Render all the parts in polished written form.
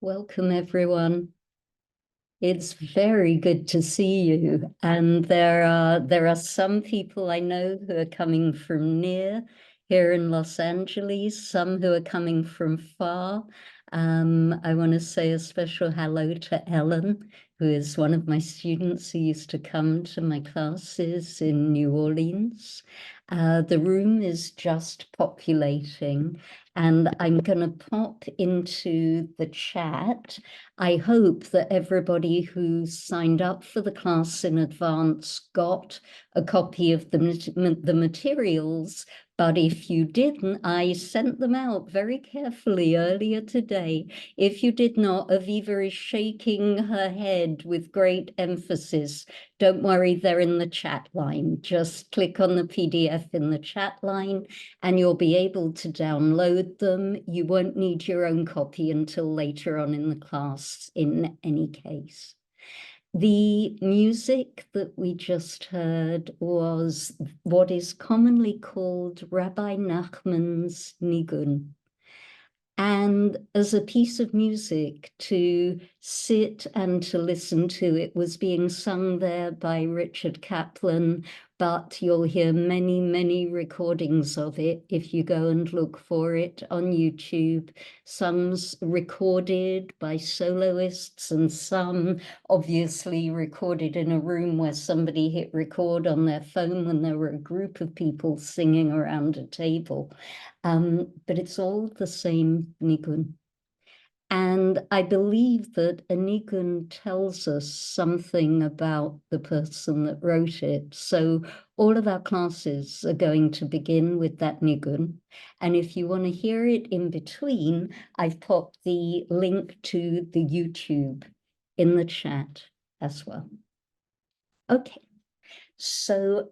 Welcome, everyone. It's very good to see you. And there are some people I know who are coming from near here in Los Angeles, some who are coming from far. I want to say a special hello to Ellen, who is one of my students who used to come to my classes in New Orleans. The room is just populating, and I'm going to pop into the chat. I hope that everybody who signed up for the class in advance got a copy of the materials, but if you didn't, I sent them out very carefully earlier today. If you did not, Aviva is shaking her head with great emphasis. Don't worry, they're in the chat line. Just click on the PDF in the chat line and you'll be able to download them. You won't need your own copy until later on in the class in any case. The music that we just heard was what is commonly called Rabbi Nachman's Nigun. And as a piece of music to sit and to listen to, it was being sung there by Richard Kaplan, but you'll hear many, many recordings of it if you go and look for it on YouTube. Some's recorded by soloists and some obviously recorded in a room where somebody hit record on their phone when there were a group of people singing around a table. But it's all the same nigun. And I believe that a nigun tells us something about the person that wrote it. So all of our classes are going to begin with that nigun. And if you want to hear it in between, I've popped the link to the YouTube in the chat as well. Okay. So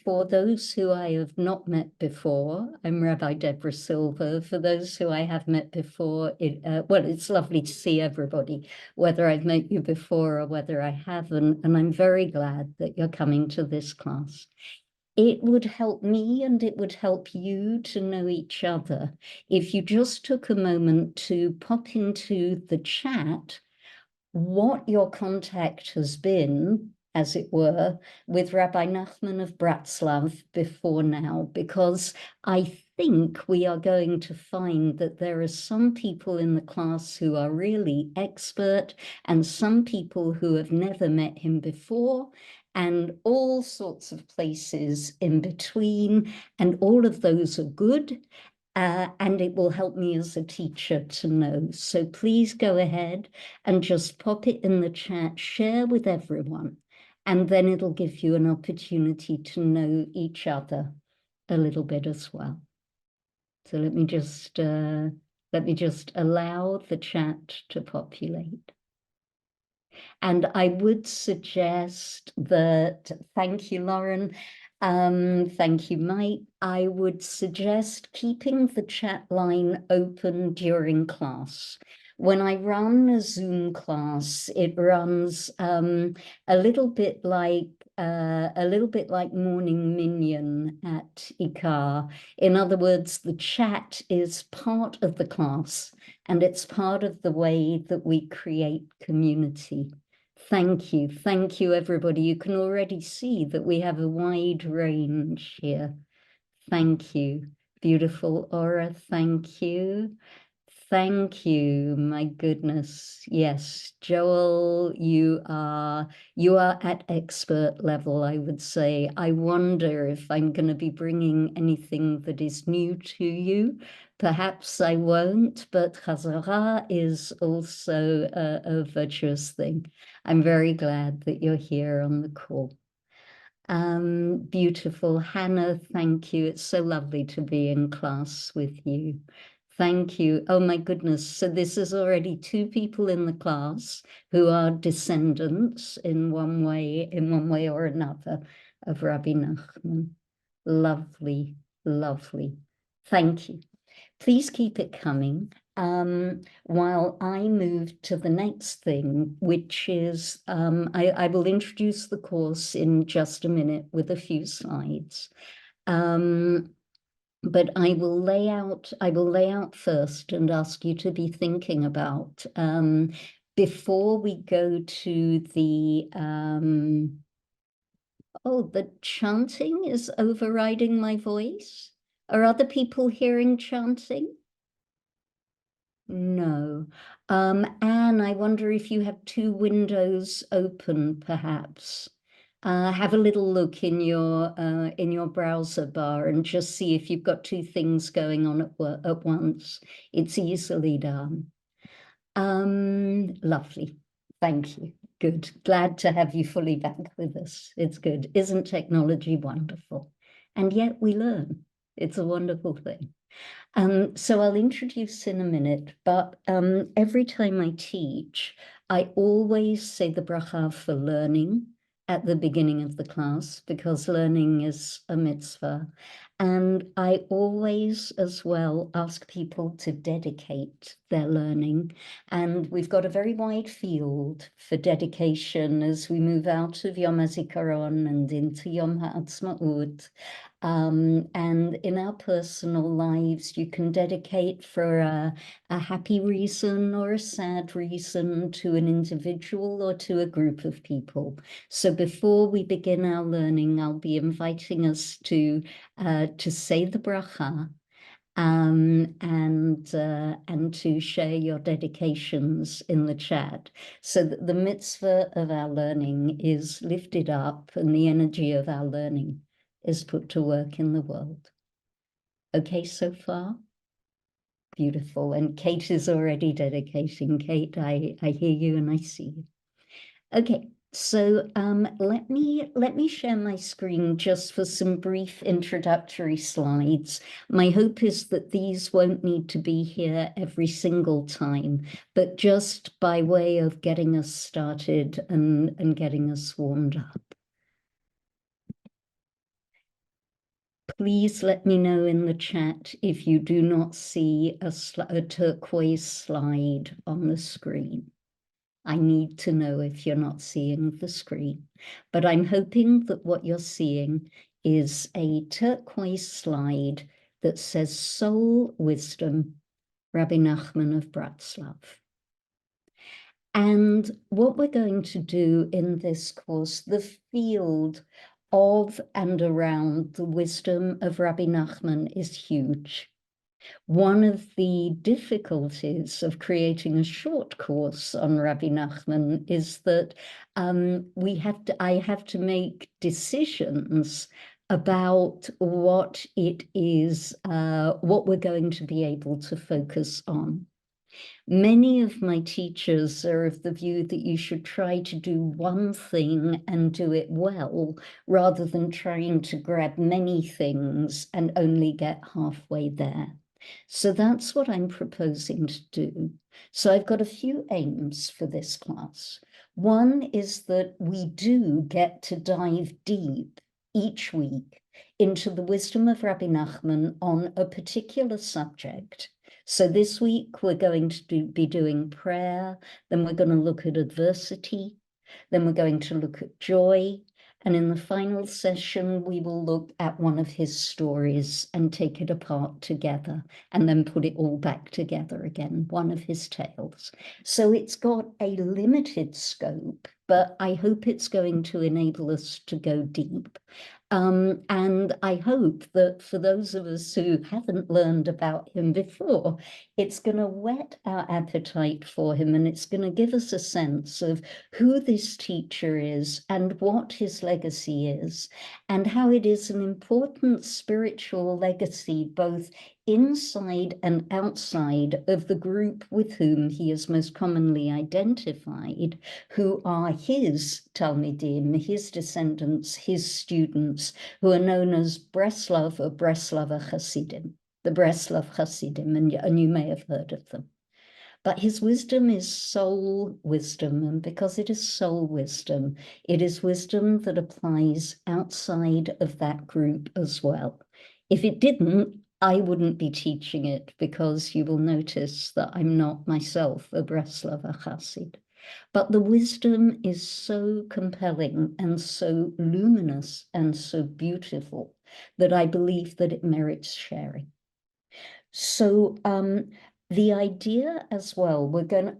for those who I have not met before, I'm Rabbi Deborah Silver. For those who I have met before, well, it's lovely to see everybody, whether I've met you before or whether I haven't, and I'm very glad that you're coming to this class. It would help me and it would help you to know each other if you just took a moment to pop into the chat what your contact has been, as it were, with Rabbi Nachman of Bratzlav before now, because I think we are going to find that there are some people in the class who are really expert and some people who have never met him before, and all sorts of places in between, and all of those are good. And it will help me as a teacher to know. So please go ahead and just pop it in the chat, share with everyone, and then it'll give you an opportunity to know each other a little bit as well. So let me just allow the chat to populate. And I would suggest that, thank you, Lauren. Thank you, Mike. I would suggest keeping the chat line open during class. When I run a Zoom class, it runs a little bit like Morning Minyan at IKAR. In other words, the chat is part of the class, and it's part of the way that we create community. Thank you, everybody. You can already see that we have a wide range here. Thank you. Beautiful aura, thank you. Thank you, my goodness. Yes, Joel, you are at expert level, I would say. I wonder if I'm going to be bringing anything that is new to you. Perhaps I won't, but Chazara is also a virtuous thing. I'm very glad that you're here on the call. Beautiful. Hannah, thank you. It's so lovely to be in class with you. Thank you. Oh my goodness. So this is already two people in the class who are descendants in one way or another of Rabbi Nachman. Lovely, lovely. Thank you. Please keep it coming. While I move to the next thing, which is, I will introduce the course in just a minute with a few slides. but I will lay out first and ask you to be thinking about before we go to the the chanting is overriding my voice. Are other people hearing chanting? No. Anne, I wonder if you have two windows open, perhaps. Have a little look in your browser bar and just see if you've got two things going on at once. It's easily done. Lovely. Thank you. Good. Glad to have you fully back with us. It's good. Isn't technology wonderful? And yet we learn. It's a wonderful thing. So I'll introduce in a minute, but every time I teach, I always say the bracha for learning at the beginning of the class, because learning is a mitzvah. And I always as well ask people to dedicate their learning. And we've got a very wide field for dedication as we move out of Yom HaZikaron and into Yom HaAtzmaut. And in our personal lives, you can dedicate for a happy reason or a sad reason to an individual or to a group of people. So before we begin our learning, I'll be inviting us to say the bracha and to share your dedications in the chat, so that the mitzvah of our learning is lifted up and the energy of our learning is put to work in the world. Okay, so far? Beautiful. And Kate is already dedicating. Kate, I hear you and I see you. Okay, so let me share my screen just for some brief introductory slides. My hope is that these won't need to be here every single time, but just by way of getting us started and getting us warmed up. Please let me know in the chat if you do not see a turquoise slide on the screen. I need to know if you're not seeing the screen, but I'm hoping that what you're seeing is a turquoise slide that says Soul Wisdom, Rabbi Nachman of Bratzlav. And what we're going to do in this course, the field of and around the wisdom of Rabbi Nachman is huge. One of the difficulties of creating a short course on Rabbi Nachman is that I have to make decisions about what it is, what we're going to be able to focus on. Many of my teachers are of the view that you should try to do one thing and do it well, rather than trying to grab many things and only get halfway there. So that's what I'm proposing to do. So I've got a few aims for this class. One is that we do get to dive deep each week into the wisdom of Rabbi Nachman on a particular subject. So this week we're going to be doing prayer, then we're going to look at adversity, then we're going to look at joy, and in the final session we will look at one of his stories and take it apart together and then put it all back together again, one of his tales. So it's got a limited scope, but I hope it's going to enable us to go deep. And I hope that for those of us who haven't learned about him before, it's going to whet our appetite for him, and it's going to give us a sense of who this teacher is and what his legacy is, and how it is an important spiritual legacy, both inside and outside of the group with whom he is most commonly identified, who are his Talmidim, his descendants, his students, who are known as Breslov or Breslava Hasidim, the Breslov Hasidim, and you may have heard of them. But his wisdom is soul wisdom, and because it is soul wisdom, it is wisdom that applies outside of that group as well. If it didn't, I wouldn't be teaching it, because you will notice that I'm not myself a Breslava Hasid. But the wisdom is so compelling and so luminous and so beautiful that I believe that it merits sharing. So the idea as well, we're going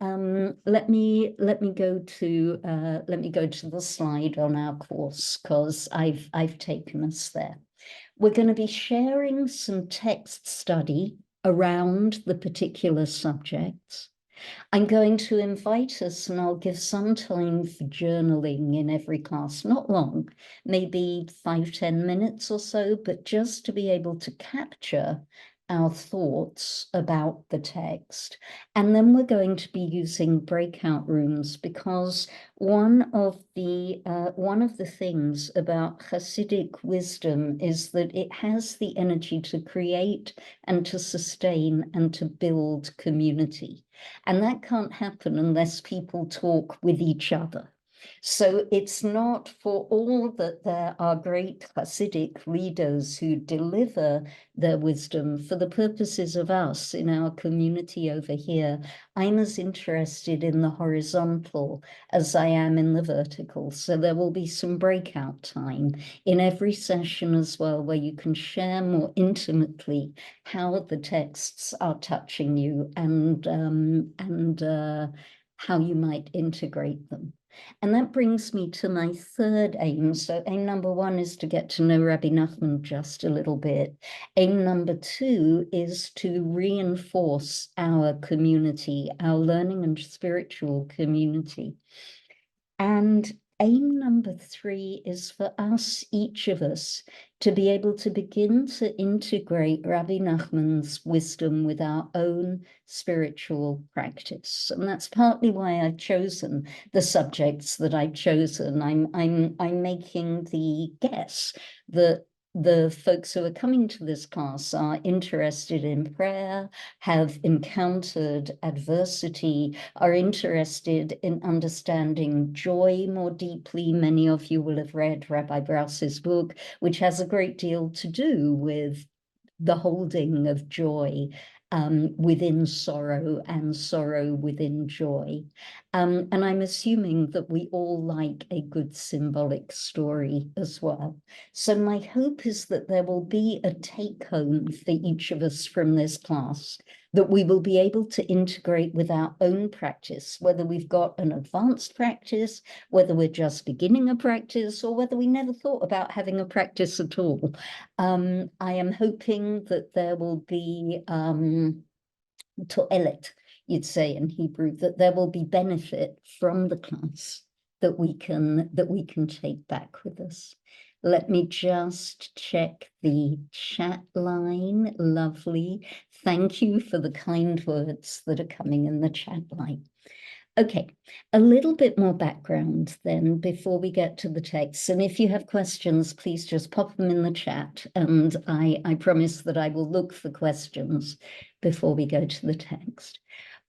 let me go to the slide on our course, because I've taken us there. We're going to be sharing some text study around the particular subjects. I'm going to invite us, and I'll give some time for journaling in every class, not long, maybe 5-10 minutes or so, but just to be able to capture our thoughts about the text. And then we're going to be using breakout rooms, because one of the things about Hasidic wisdom is that it has the energy to create and to sustain and to build community. And that can't happen unless people talk with each other. So it's not, for all that there are great Hasidic leaders who deliver their wisdom for the purposes of us in our community over here, I'm as interested in the horizontal as I am in the vertical. So there will be some breakout time in every session as well, where you can share more intimately how the texts are touching you and how you might integrate them. And that brings me to my third aim. So aim number one is to get to know Rabbi Nachman just a little bit. Aim number two is to reinforce our community, our learning and spiritual community. And aim number three is for us, each of us, to be able to begin to integrate Rabbi Nachman's wisdom with our own spiritual practice. And that's partly why I've chosen the subjects that I've chosen. I'm making the guess that the folks who are coming to this class are interested in prayer, have encountered adversity, are interested in understanding joy more deeply. Many of you will have read Rabbi Bratzlav's book, which has a great deal to do with the holding of joy within sorrow and sorrow within joy. And I'm assuming that we all like a good symbolic story as well. So my hope is that there will be a take home for each of us from this class that we will be able to integrate with our own practice, whether we've got an advanced practice, whether we're just beginning a practice, or whether we never thought about having a practice at all. I am hoping that there will be to'elet, you'd say in Hebrew, that there will be benefit from the class that we can take back with us. Let me just check the chat line. Lovely. Thank you for the kind words that are coming in the chat line. Okay, a little bit more background then before we get to the text. And if you have questions, please just pop them in the chat. And I promise that I will look for questions before we go to the text.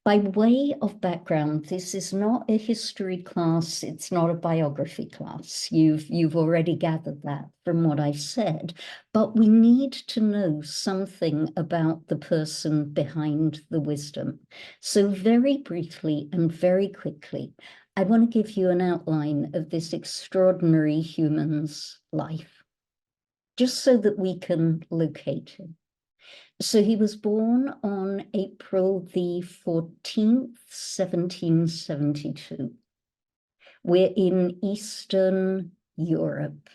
By way of background, this is not a history class. It's not a biography class. You've already gathered that from what I've said, but we need to know something about the person behind the wisdom. So very briefly and very quickly, I want to give you an outline of this extraordinary human's life, just so that we can locate him. So he was born on April the 14th, 1772. We're in Eastern Europe.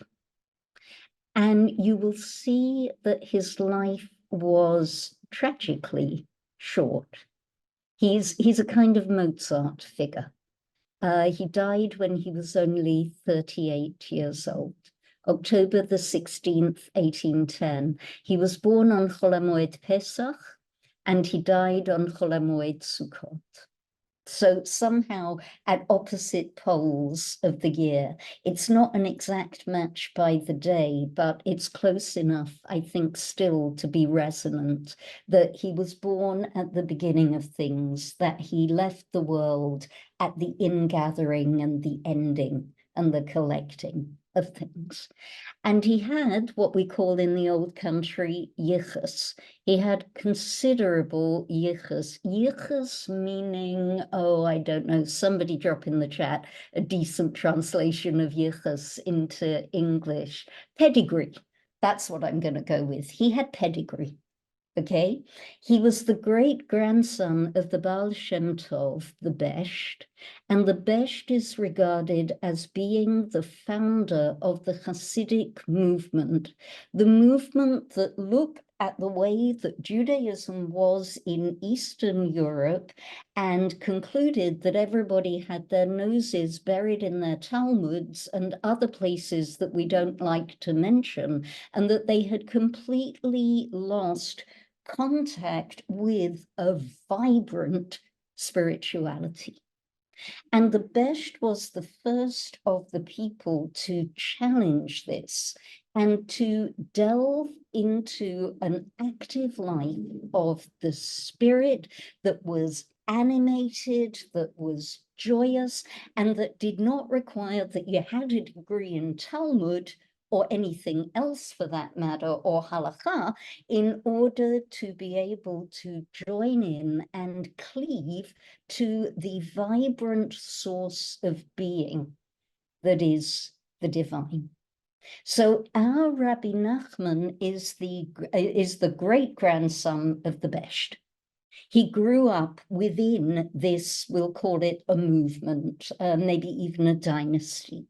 And you will see that his life was tragically short. He's a kind of Mozart figure. He died when he was only 38 years old. October the 16th, 1810. He was born on Chol HaMoed Pesach, and he died on Chol HaMoed Sukkot. So somehow at opposite poles of the year. It's not an exact match by the day, but it's close enough, I think, still to be resonant, that he was born at the beginning of things, that he left the world at the ingathering and the ending and the collecting of things. And he had what we call in the old country yichus. He had considerable yichus. Yichus meaning, oh, I don't know, somebody drop in the chat a decent translation of yichus into English. Pedigree. That's what I'm going to go with. He had pedigree. Okay, he was the great grandson of the Baal Shem Tov, the Besht, and the Besht is regarded as being the founder of the Hasidic movement, the movement that looked at the way that Judaism was in Eastern Europe and concluded that everybody had their noses buried in their Talmuds and other places that we don't like to mention, and that they had completely lost contact with a vibrant spirituality. And the Besht was the first of the people to challenge this and to delve into an active life of the spirit that was animated, that was joyous, and that did not require that you had a degree in Talmud or anything else for that matter, or halakha, in order to be able to join in and cleave to the vibrant source of being that is the divine. So our Rabbi Nachman is the great-grandson of the Besht. He grew up within this, we'll call it a movement, maybe even a dynasty.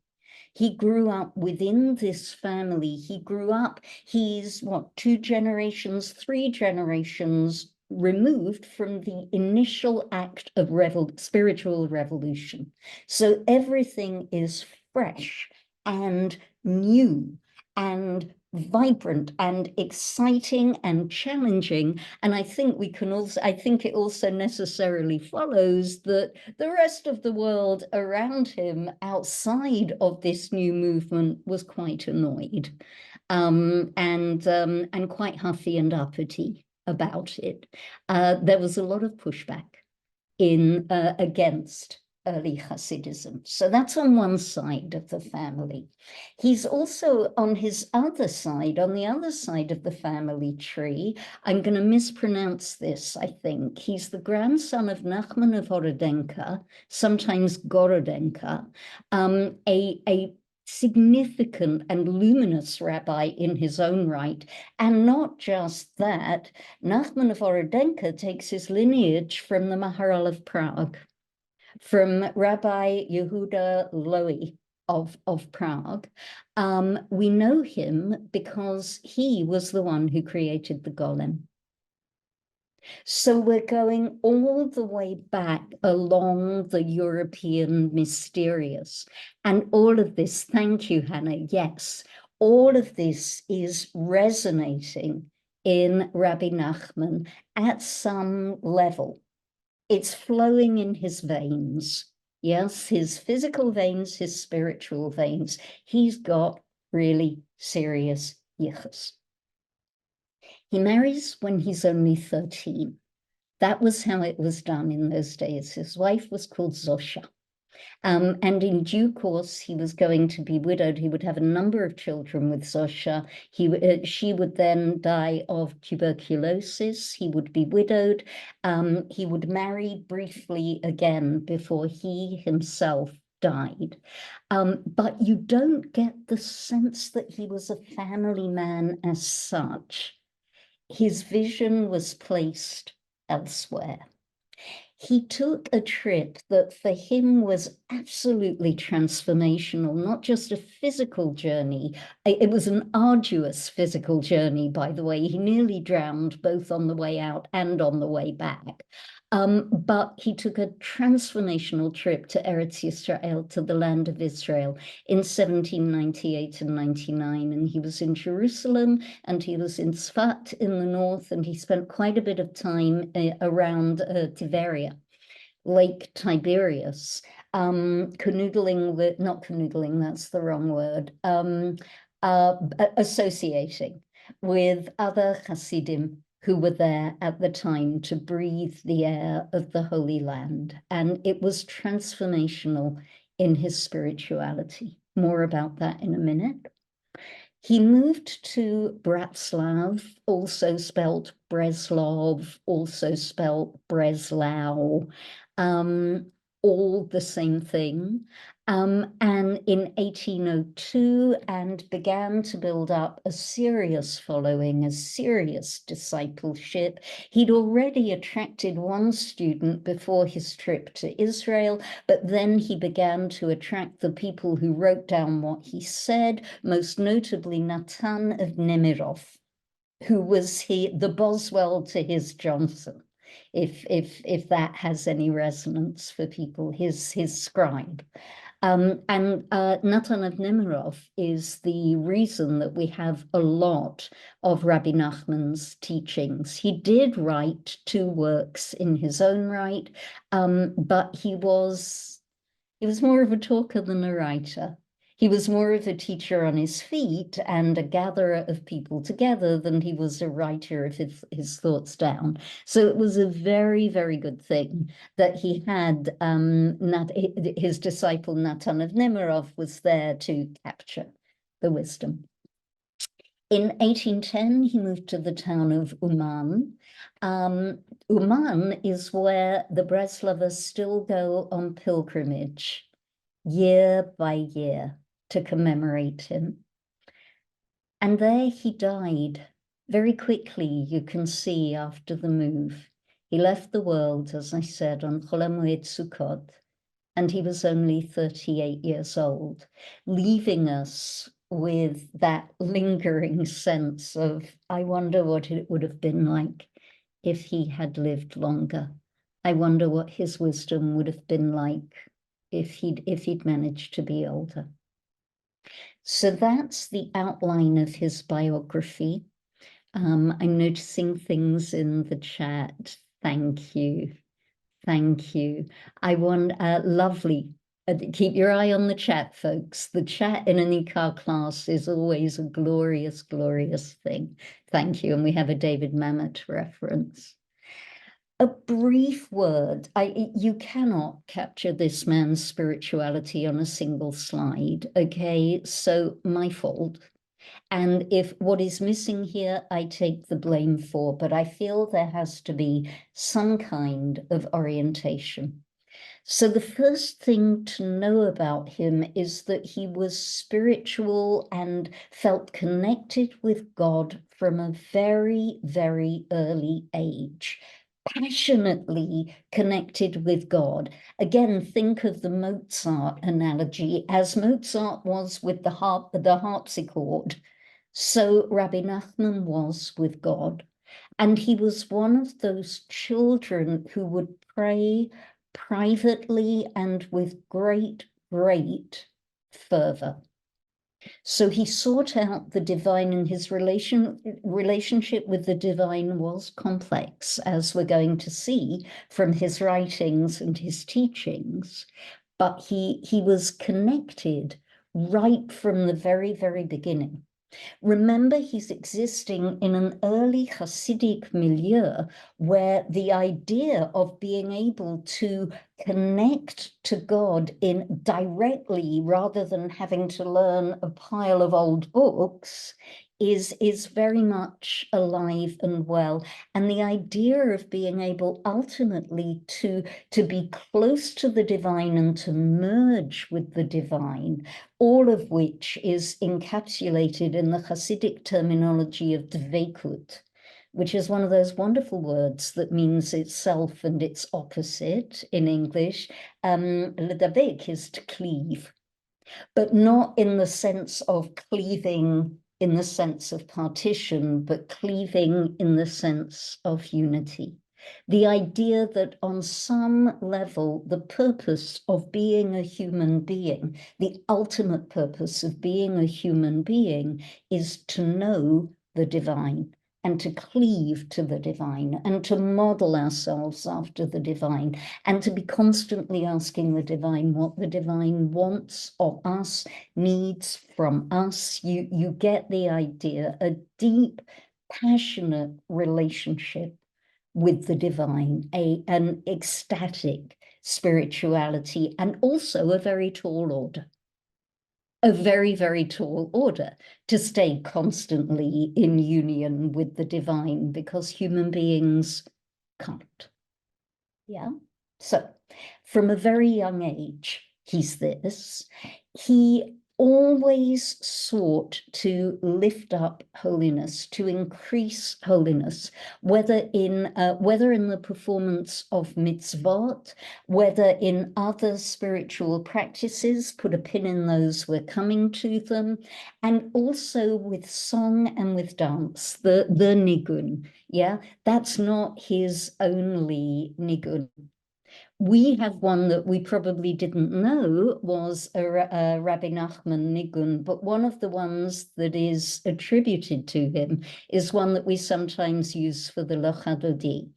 He grew up within this family. He grew up, he's what, 2 generations, 3 generations removed from the initial act of spiritual revolution. So everything is fresh and new and vibrant and exciting and challenging. And I think it also necessarily follows that the rest of the world around him outside of this new movement was quite annoyed and quite huffy and uppity about it. There was a lot of pushback against early Hasidism. So that's on one side of the family. He's also on his other side, on the other side of the family tree. I'm going to mispronounce this, I think. He's the grandson of Nachman of Horodenka, sometimes Gorodenka, a significant and luminous rabbi in his own right. And not just that, Nachman of Horodenka takes his lineage from the Maharal of Prague, from Rabbi Yehuda Lowy of Prague. We know him because he was the one who created the golem. So we're going all the way back along the European mysterious. And all of this, thank you, Hannah, yes, all of this is resonating in Rabbi Nachman at some level. It's flowing in his veins. Yes, his physical veins, his spiritual veins. He's got really serious yichus. He marries when he's only 13. That was how it was done in those days. His wife was called Zosha. And in due course, he was going to be widowed. He would have a number of children with Zosha. She would then die of tuberculosis. He would be widowed. He would marry briefly again before he himself died. But you don't get the sense that he was a family man as such. His vision was placed elsewhere. He took a trip that for him was absolutely transformational, not just a physical journey. It was an arduous physical journey, by the way. He nearly drowned both on the way out and on the way back. But he took a transformational trip to Eretz Yisrael, to the land of Israel, in 1798 and 99. And he was in Jerusalem and he was in Tzfat in the north, and he spent quite a bit of time around Tiberia, Lake Tiberias, canoodling with, not canoodling, that's the wrong word, associating with other Hasidim who were there at the time to breathe the air of the Holy Land. And it was transformational in his spirituality. More about that in a minute. He moved to Bratzlav, also spelt Breslov, also spelt Breslau, all the same thing. And in 1802, and began to build up a serious following, a serious discipleship. He'd already attracted one student before his trip to Israel, but then he began to attract the people who wrote down what he said, most notably Natan of Nemirov, who was the Boswell to his Johnson, if that has any resonance for people, his scribe. And Natan of Nemirov is the reason that we have a lot of Rabbi Nachman's teachings. He did write 2 works in his own right, but he was more of a talker than a writer. He was more of a teacher on his feet and a gatherer of people together than he was a writer of his thoughts down. So it was a very, very good thing that he had his disciple Natan of Nemirov was there to capture the wisdom. In 1810, he moved to the town of Uman. Uman is where the Breslavers still go on pilgrimage year by year to commemorate him. And there he died very quickly, you can see, after the move. He left the world, as I said, on Chol HaMoed Sukkot, and he was only 38 years old, leaving us with that lingering sense of, I wonder what it would have been like if he had lived longer. I wonder what his wisdom would have been like if he'd managed to be older. So that's the outline of his biography. I'm noticing things in the chat. Thank you. Thank you. I want, lovely. Keep your eye on the chat, folks. The chat in an IKAR class is always a glorious, glorious thing. Thank you. And we have a David Mamet reference. A brief word. You cannot capture this man's spirituality on a single slide, okay? So my fault. And if what is missing here, I take the blame for, but I feel there has to be some kind of orientation. So the first thing to know about him is that he was spiritual and felt connected with God from a very, very early age, passionately connected with God. Again, think of the Mozart analogy, as Mozart was with the harpsichord. So Rabbi Nachman was with God. And he was one of those children who would pray privately and with great, great fervor. So he sought out the divine, and his relationship with the divine was complex, as we're going to see from his writings and his teachings. But he was connected right from the very, very beginning. Remember, he's existing in an early Hasidic milieu where the idea of being able to connect to God directly rather than having to learn a pile of old books is very much alive and well. And the idea of being able ultimately to be close to the divine and to merge with the divine, all of which is encapsulated in the Hasidic terminology of dveikut, which is one of those wonderful words that means itself and its opposite in English. Ledavek is to cleave, but not in the sense of cleaving in the sense of partition, but cleaving in the sense of unity. The idea that on some level, the purpose of being a human being, the ultimate purpose of being a human being, is to know the divine and to cleave to the divine and to model ourselves after the divine and to be constantly asking the divine what the divine wants of us, needs from us. You get the idea, a deep, passionate relationship with the divine, an ecstatic spirituality, and also a very tall order. A very, very tall order to stay constantly in union with the divine, because human beings can't. Yeah. So From a very young age, he's this. He always sought to lift up holiness, to increase holiness, whether in the performance of mitzvot, whether in other spiritual practices, put a pin in those, we're coming to them, and also with song and with dance, the nigun, yeah, that's not his only nigun. We have one that we probably didn't know was a Rabbi Nachman nigun, but one of the ones that is attributed to him is one that we sometimes use for the Lachadodi.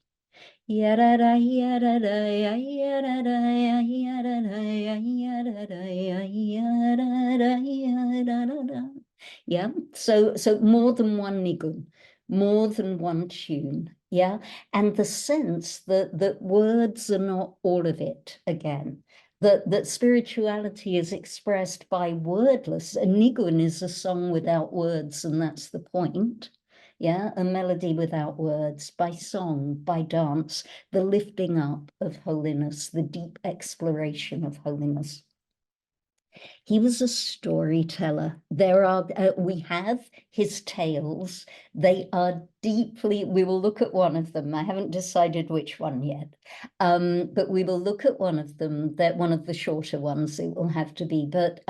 Yeah, so more than one nigun, more than one tune, yeah, and the sense that words are not all of it again. That spirituality is expressed by wordless. A nigun is a song without words, and that's the point. Yeah, a melody without words, by song, by dance, the lifting up of holiness, the deep exploration of holiness. He was a storyteller. We have his tales. They are deeply, we will look at one of them. I haven't decided which one yet, but we will look at one of them, that one of the shorter ones it will have to be, but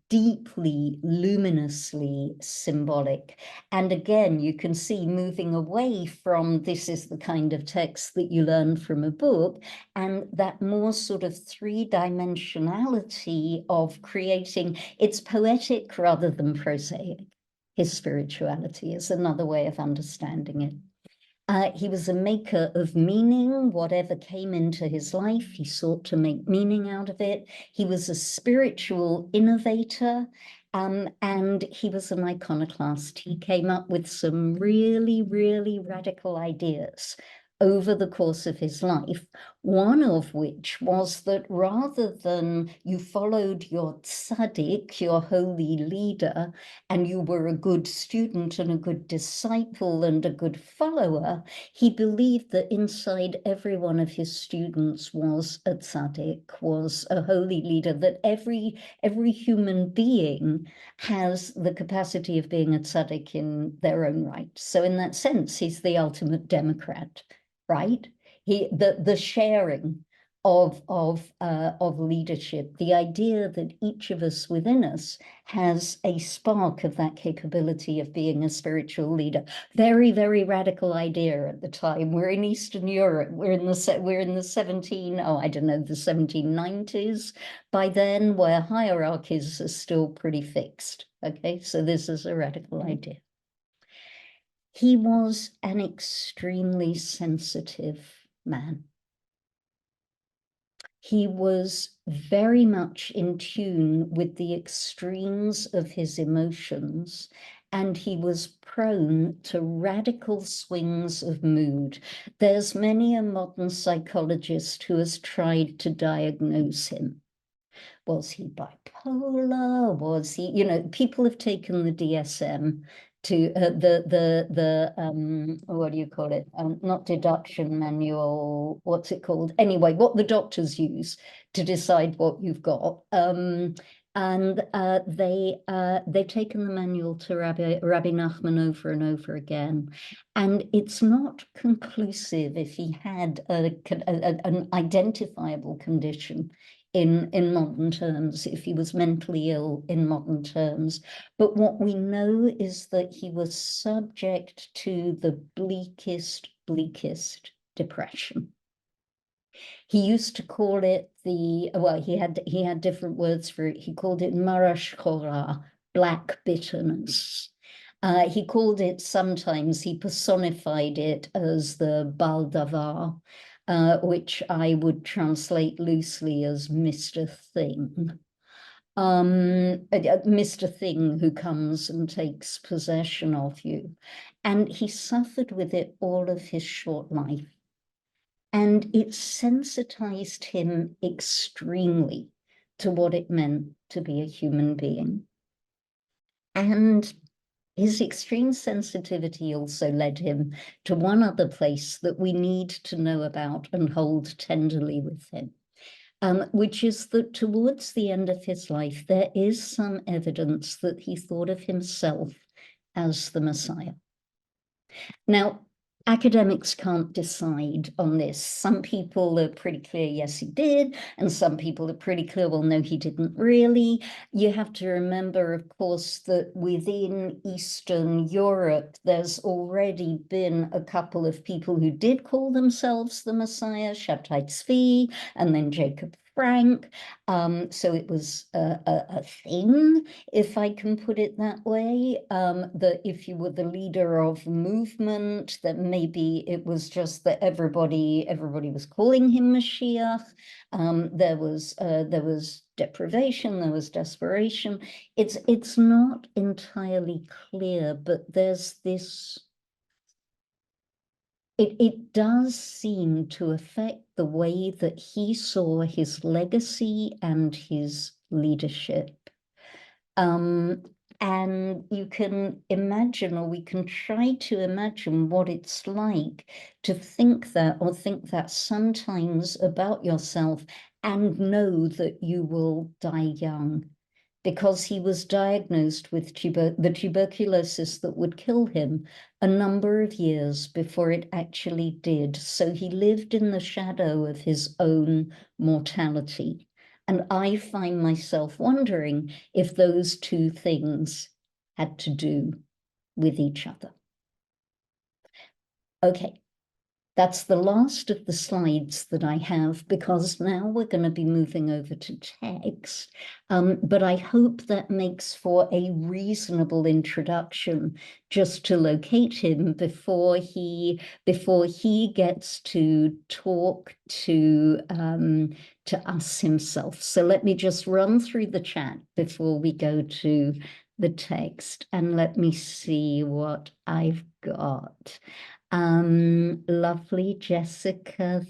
deeply, luminously symbolic. And again, you can see moving away from this is the kind of text that you learn from a book, and that more sort of three-dimensionality of creating, it's poetic rather than prosaic. His spirituality is another way of understanding it. He was a maker of meaning. Whatever came into his life, he sought to make meaning out of it. He was a spiritual innovator, and he was an iconoclast. He came up with some really, really radical ideas over the course of his life, one of which was that rather than you followed your tzaddik, your holy leader, and you were a good student and a good disciple and a good follower, he believed that inside every one of his students was a tzaddik, was a holy leader, that every human being has the capacity of being a tzaddik in their own right. So in that sense, he's the ultimate democrat, right? The sharing of leadership, the idea that each of us within us has a spark of that capability of being a spiritual leader. Very, very radical idea at the time. We're in Eastern Europe. We're in the 1790s by then, where hierarchies are still pretty fixed. Okay, so this is a radical idea. He was an extremely sensitive man. He was very much in tune with the extremes of his emotions, and he was prone to radical swings of mood. There's many a modern psychologist who has tried to diagnose him. Was he bipolar? Was he, people have taken the DSM to what do you call it? Not deduction manual, what's it called? Anyway, what the doctors use to decide what you've got. And they've taken the manual to Rabbi Nachman over and over again. And it's not conclusive if he had an identifiable condition in modern terms, if he was mentally ill in modern terms. But what we know is that he was subject to the bleakest depression. He used to call it he had different words for it. He called it mara shchora, black bitterness. He called it, sometimes he personified it as the Bal Davar, which I would translate loosely as Mr. Thing. Mr. Thing who comes and takes possession of you. And he suffered with it all of his short life. And it sensitized him extremely to what it meant to be a human being. And his extreme sensitivity also led him to one other place that we need to know about and hold tenderly with him. which is that towards the end of his life, there is some evidence that he thought of himself as the Messiah. Now, academics can't decide on this. Some people are pretty clear, yes, he did, and some people are pretty clear, well, no, he didn't really. You have to remember, of course, that within Eastern Europe, there's already been a couple of people who did call themselves the Messiah, Shabtai Tzvi, and then Jacob Frank. So it was a thing, if I can put it that way, that if you were the leader of a movement, that maybe it was just that everybody was calling him Mashiach. There was deprivation, there was desperation. It's not entirely clear, but there's this. It does seem to affect the way that he saw his legacy and his leadership. And you can imagine, or we can try to imagine what it's like to think that, or think that sometimes about yourself and know that you will die young, because he was diagnosed with the tuberculosis that would kill him a number of years before it actually did. So he lived in the shadow of his own mortality. And I find myself wondering if those two things had to do with each other. Okay. That's the last of the slides that I have, because now we're going to be moving over to text. But I hope that makes for a reasonable introduction just to locate him before he gets to talk to us himself. So let me just run through the chat before we go to the text, and let me see what I've got. Lovely, Jessica,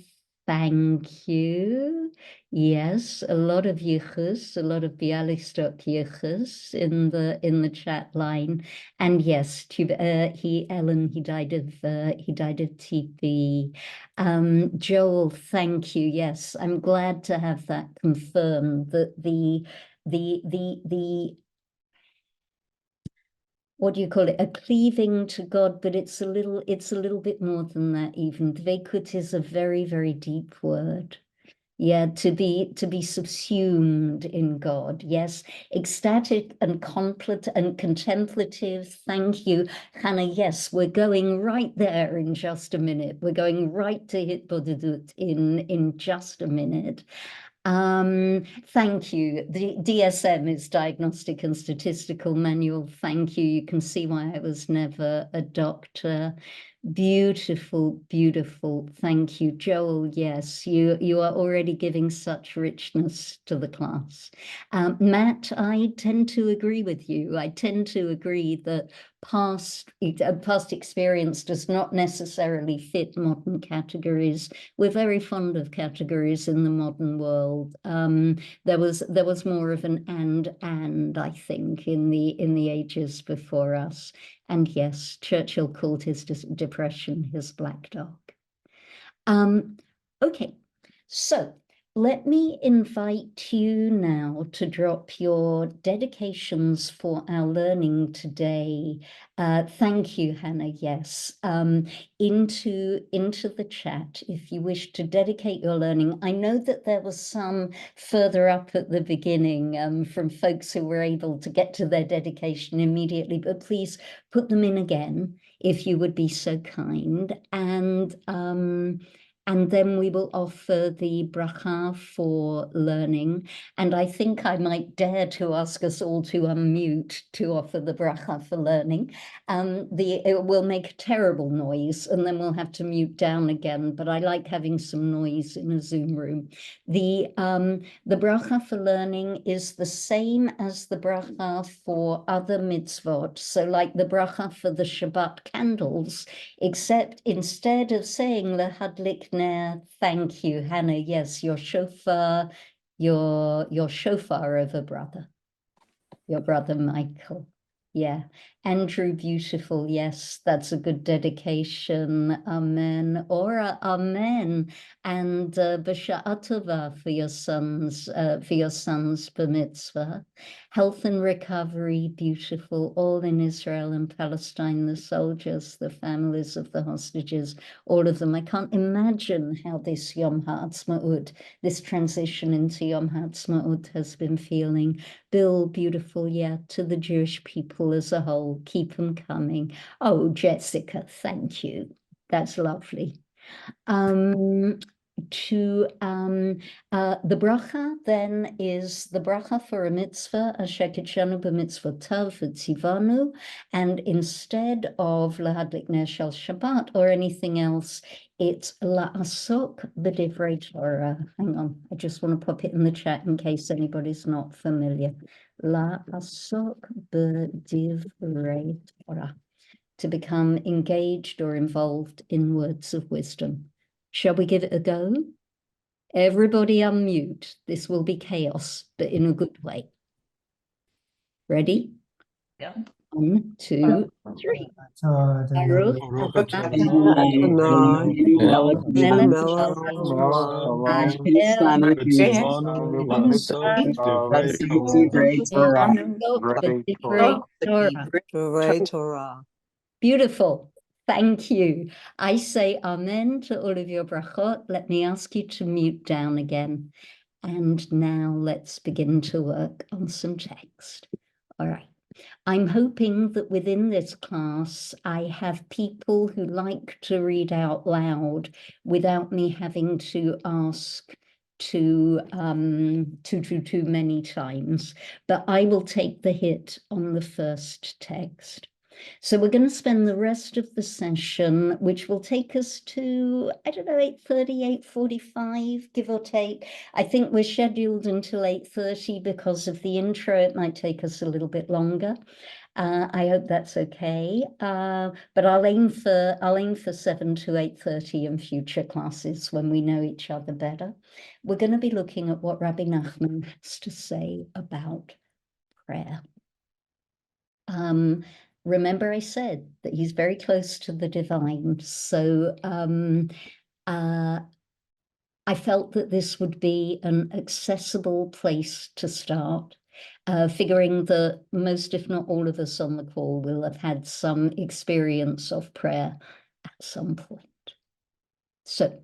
thank you. Yes, a lot of yichus, a lot of Bialystok yichus in the chat line. And yes, Ellen, he died of TB. Joel, thank you. Yes, I'm glad to have that confirmed, that the what do you call it, a cleaving to God, but it's a little bit more than that even. Dveikut is a very, very deep word. Yeah, to be subsumed in God. Yes, ecstatic and contemplative. Thank you, Hannah. Yes, we're going right there in just a minute. We're going right to Hitbodedut in just a minute. Thank you. The DSM is Diagnostic and Statistical Manual. Thank you. You can see why I was never a doctor. Beautiful, beautiful. Thank you, Joel. Yes, you are already giving such richness to the class. Matt, I tend to agree with you. I tend to agree that past experience does not necessarily fit modern categories. We're very fond of categories in the modern world. There was more of an and I think in the ages before us. And yes, Churchill called his depression his black dog. Okay, so let me invite you now to drop your dedications for our learning today. Thank you, Hannah. Yes, into the chat if you wish to dedicate your learning. I know that there was some further up at the beginning from folks who were able to get to their dedication immediately, but please put them in again if you would be so kind. And then we will offer the bracha for learning. And I think I might dare to ask us all to unmute to offer the bracha for learning. It will make a terrible noise, and then we'll have to mute down again. But I like having some noise in a Zoom room. The bracha for learning is the same as the bracha for other mitzvot. So like the bracha for the Shabbat candles, except instead of saying lehadlik ner, thank you, Hannah. Yes, your shofar of a brother, your brother Michael. Yeah. Andrew, beautiful. Yes, that's a good dedication. Amen. Ora, amen. And b'sha'a tova for your son's bar mitzvah. Health and recovery, beautiful. All in Israel and Palestine, the soldiers, the families of the hostages, all of them. I can't imagine how this Yom Ha'atzmaut, this transition into Yom Ha'atzmaut has been feeling. Bill, beautiful, yeah, to the Jewish people as a whole, keep them coming. Oh, Jessica, thank you. That's lovely. The bracha then is the bracha for a mitzvah, asher kitshanu b'mitzvotav v'tzivanu, and instead of lahadlik ner shel Shabbat or anything else, it's la'asok b'divrei Torah. Hang on, I just want to pop it in the chat in case anybody's not familiar. La'asok b'divrei Torah, to become engaged or involved in words of wisdom. Shall we give it a go? Everybody unmute. This will be chaos, but in a good way. Ready? Yeah. 1, 2, 3. Baruch Torah. Beautiful. Thank you. I say amen to all of your brachot. Let me ask you to mute down again. And now let's begin to work on some text. All right. I'm hoping that within this class, I have people who like to read out loud without me having to ask too many times, but I will take the hit on the first text. So we're going to spend the rest of the session, which will take us to, I don't know, 8:30, 8:45, give or take. I think we're scheduled until 8:30 because of the intro. It might take us a little bit longer. I hope that's okay. But I'll aim for 7 to 8:30 in future classes when we know each other better. We're going to be looking at what Rabbi Nachman has to say about prayer. Remember I said that he's very close to the divine. So I felt that this would be an accessible place to start, figuring that most, if not all of us on the call will have had some experience of prayer at some point. So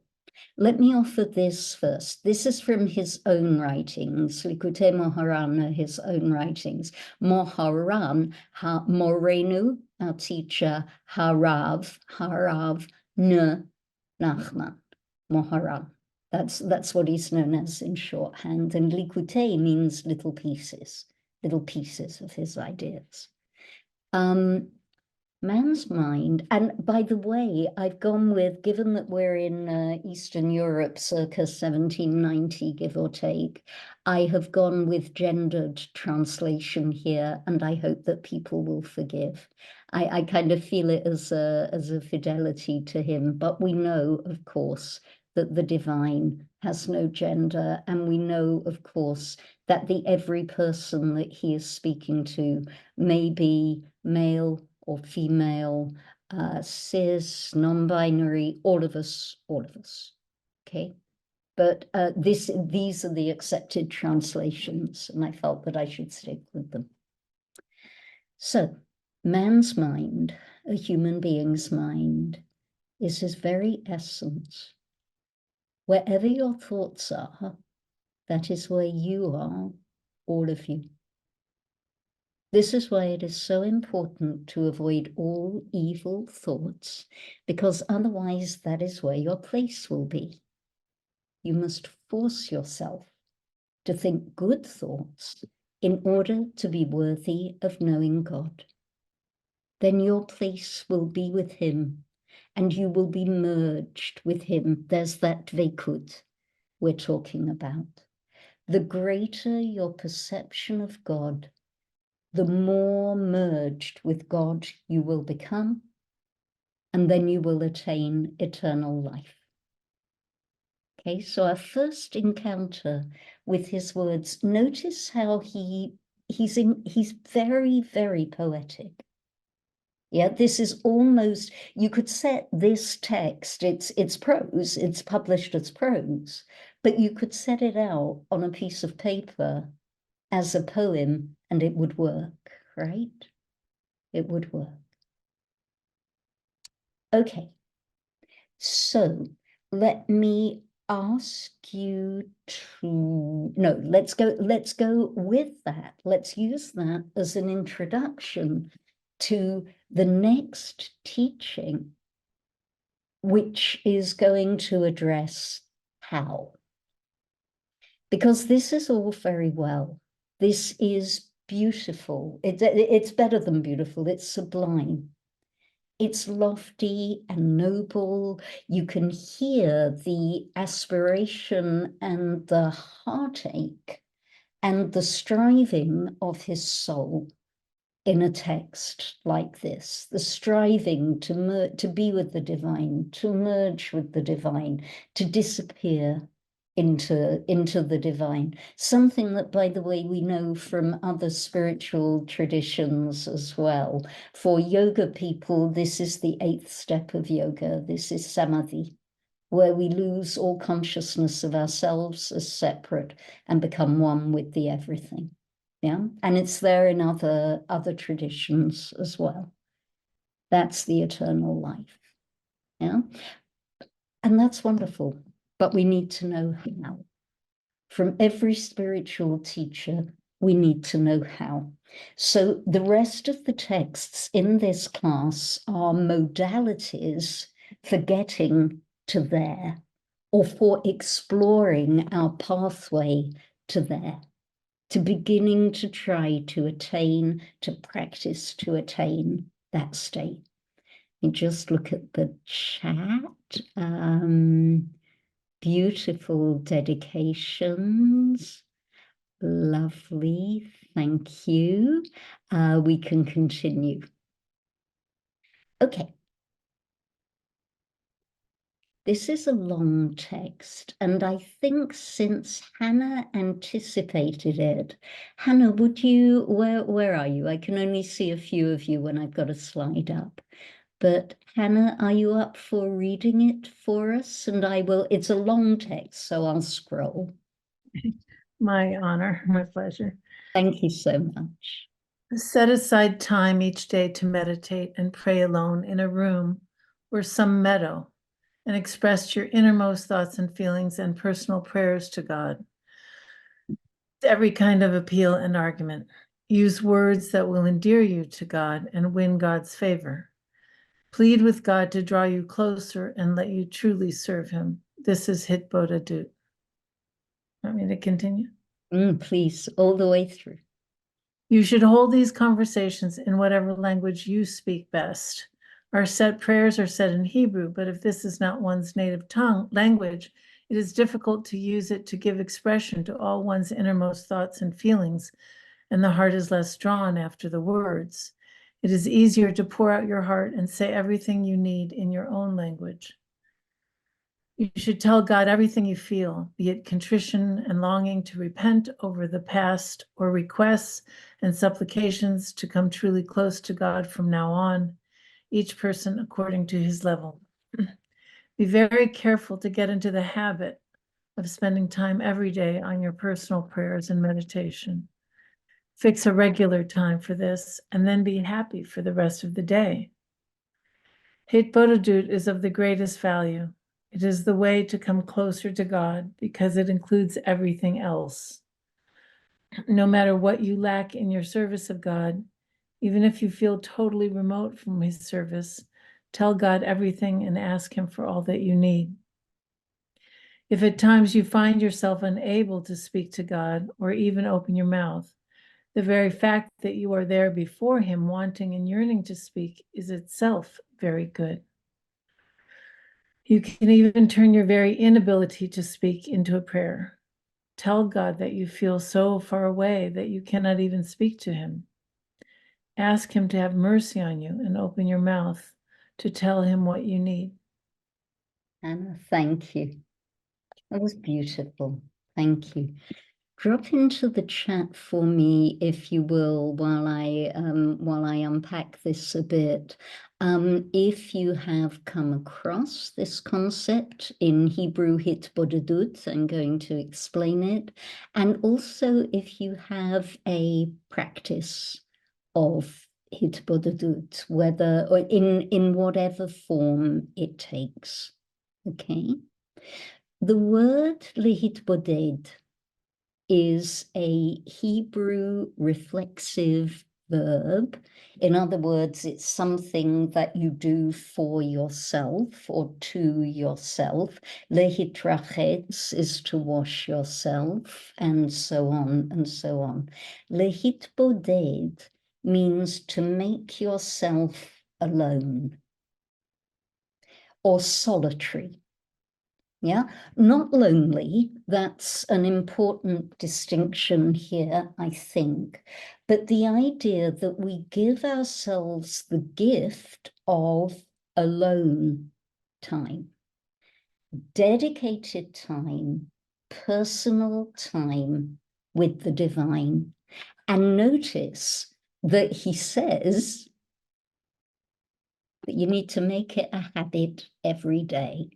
let me offer this first. This is from his own writings, Likutei Moharan, his own writings. Moharan, Morenu, our teacher, Harav, Nachman, Moharan. That's what he's known as in shorthand. And Likutei means little pieces of his ideas. Man's mind, and by the way, I've gone with, given that we're in Eastern Europe, circa 1790, give or take, I have gone with gendered translation here, and I hope that people will forgive. I kind of feel it as a fidelity to him, but we know, of course, that the divine has no gender, and we know, of course, that the every person that he is speaking to may be male or female, cis, non-binary, all of us, okay? But these are the accepted translations, and I felt that I should stick with them. So, man's mind, a human being's mind, is his very essence. Wherever your thoughts are, that is where you are, all of you. This is why it is so important to avoid all evil thoughts, because otherwise that is where your place will be. You must force yourself to think good thoughts in order to be worthy of knowing God. Then your place will be with him, and you will be merged with him. There's that dveikut we're talking about. The greater your perception of God, the more merged with God you will become, and then you will attain eternal life. Okay, so our first encounter with his words, notice how he he's very, very poetic. Yeah, this is almost, you could set this text, it's prose, it's published as prose, but you could set it out on a piece of paper as a poem and it would work, right? It would work. Okay, so let me ask you to, no, let's go with that. Let's use that as an introduction to the next teaching, which is going to address how. Because this is all very well. This is beautiful. It's better than beautiful, it's sublime. It's lofty and noble. You can hear the aspiration and the heartache and the striving of his soul in a text like this, the striving to be with the divine, to merge with the divine, to disappear into the divine. Something that, by the way, we know from other spiritual traditions as well. For yoga people, this is the 8th step of yoga. This is samadhi, where we lose all consciousness of ourselves as separate and become one with the everything. Yeah, and it's there in other traditions as well. That's the eternal life. Yeah, and that's wonderful, but we need to know how. From every spiritual teacher, we need to know how. So the rest of the texts in this class are modalities for getting to there, or for exploring our pathway to there, to beginning to try to attain, to practice to attain that state. And just look at the chat. Beautiful dedications. Lovely, thank you. We can continue. Okay. This is a long text, and I think since Hannah anticipated it, Hannah, would you, where are you? I can only see a few of you when I've got a slide up. But Hannah, are you up for reading it for us? And I will, it's a long text, so I'll scroll. My honor, my pleasure. Thank you so much. Set aside time each day to meditate and pray alone in a room or some meadow, and express your innermost thoughts and feelings and personal prayers to God. Every kind of appeal and argument. Use words that will endear you to God and win God's favor. Plead with God to draw you closer and let you truly serve him. This is Hit Bodha Dut. Want me to continue? Please, all the way through. You should hold these conversations in whatever language you speak best. Our set prayers are said in Hebrew, but if this is not one's native tongue language, it is difficult to use it to give expression to all one's innermost thoughts and feelings, and the heart is less drawn after the words. It is easier to pour out your heart and say everything you need in your own language. You should tell God everything you feel, be it contrition and longing to repent over the past, or requests and supplications to come truly close to God from now on, each person according to his level. Be very careful to get into the habit of spending time every day on your personal prayers and meditation. Fix a regular time for this, and then be happy for the rest of the day. Hit Bodha Dut is of the greatest value. It is the way to come closer to God because it includes everything else. No matter what you lack in your service of God, even if you feel totally remote from his service, tell God everything and ask him for all that you need. If at times you find yourself unable to speak to God or even open your mouth, the very fact that you are there before him, wanting and yearning to speak, is itself very good. You can even turn your very inability to speak into a prayer. Tell God that you feel so far away that you cannot even speak to him. Ask him to have mercy on you and open your mouth to tell him what you need. Anna, thank you. That was beautiful. Thank you. Drop into the chat for me, if you will, while I unpack this a bit. If you have come across this concept in Hebrew hitbodedut, I'm going to explain it. And also if you have a practice of hitbodedut, whether or in whatever form it takes. Okay. The word lehitboded is a Hebrew reflexive verb. In other words, it's something that you do for yourself or to yourself. Lehitrachetz is to wash yourself, and so on and so on. Lehitboded means to make yourself alone or solitary. Yeah, not lonely. That's an important distinction here, I think. But the idea that we give ourselves the gift of alone time, dedicated time, personal time with the divine. And notice that he says that you need to make it a habit every day.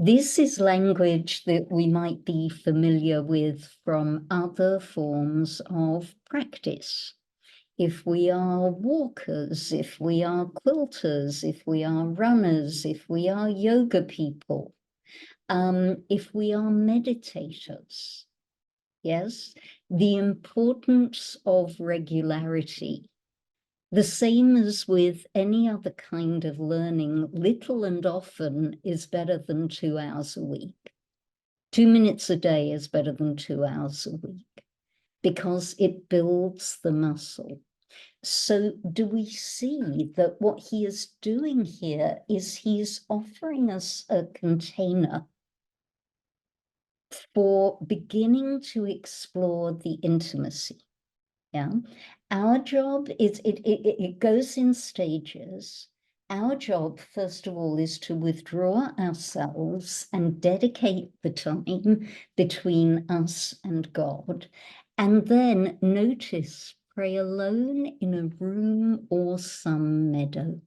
This is language that we might be familiar with from other forms of practice. If we are walkers, if we are quilters, if we are runners, if we are yoga people, if we are meditators, yes, the importance of regularity. The same as with any other kind of learning, little and often is better than 2 hours a week. 2 minutes a day is better than 2 hours a week because it builds the muscle. So do we see that what he is doing here is he's offering us a container for beginning to explore the intimacy? Yeah, our job is, it goes in stages. Our job, first of all, is to withdraw ourselves and dedicate the time between us and God. And then notice, pray alone in a room or some meadow.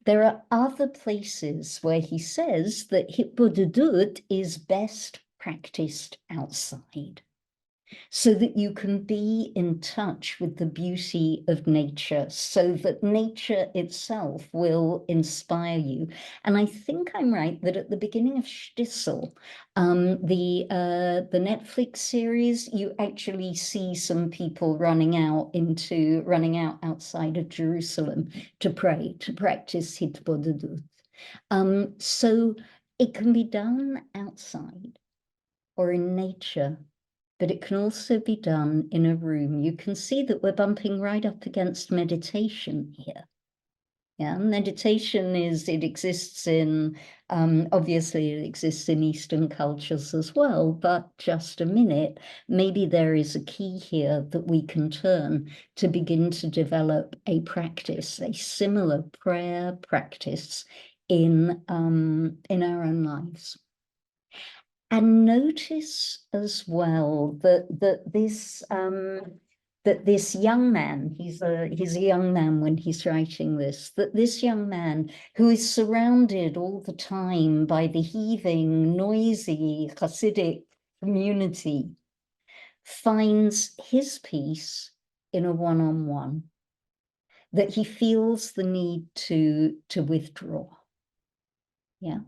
There are other places where he says that hitbodedut is best practiced outside, so that you can be in touch with the beauty of nature, so that nature itself will inspire you. And I think I'm right that at the beginning of Shtisel, the Netflix series, you actually see some people running out outside of Jerusalem to pray, to practice hitbodedut. So it can be done outside or in nature, but it can also be done in a room. You can see that we're bumping right up against meditation here. Yeah, meditation it exists in, obviously it exists in Eastern cultures as well, but just a minute, maybe there is a key here that we can turn to begin to develop a practice, a similar prayer practice in our own lives. And notice as well that this young man, he's a young man when he's writing this, that this young man who is surrounded all the time by the heaving, noisy Hasidic community finds his peace in a one-on-one, that he feels the need to withdraw. Yeah.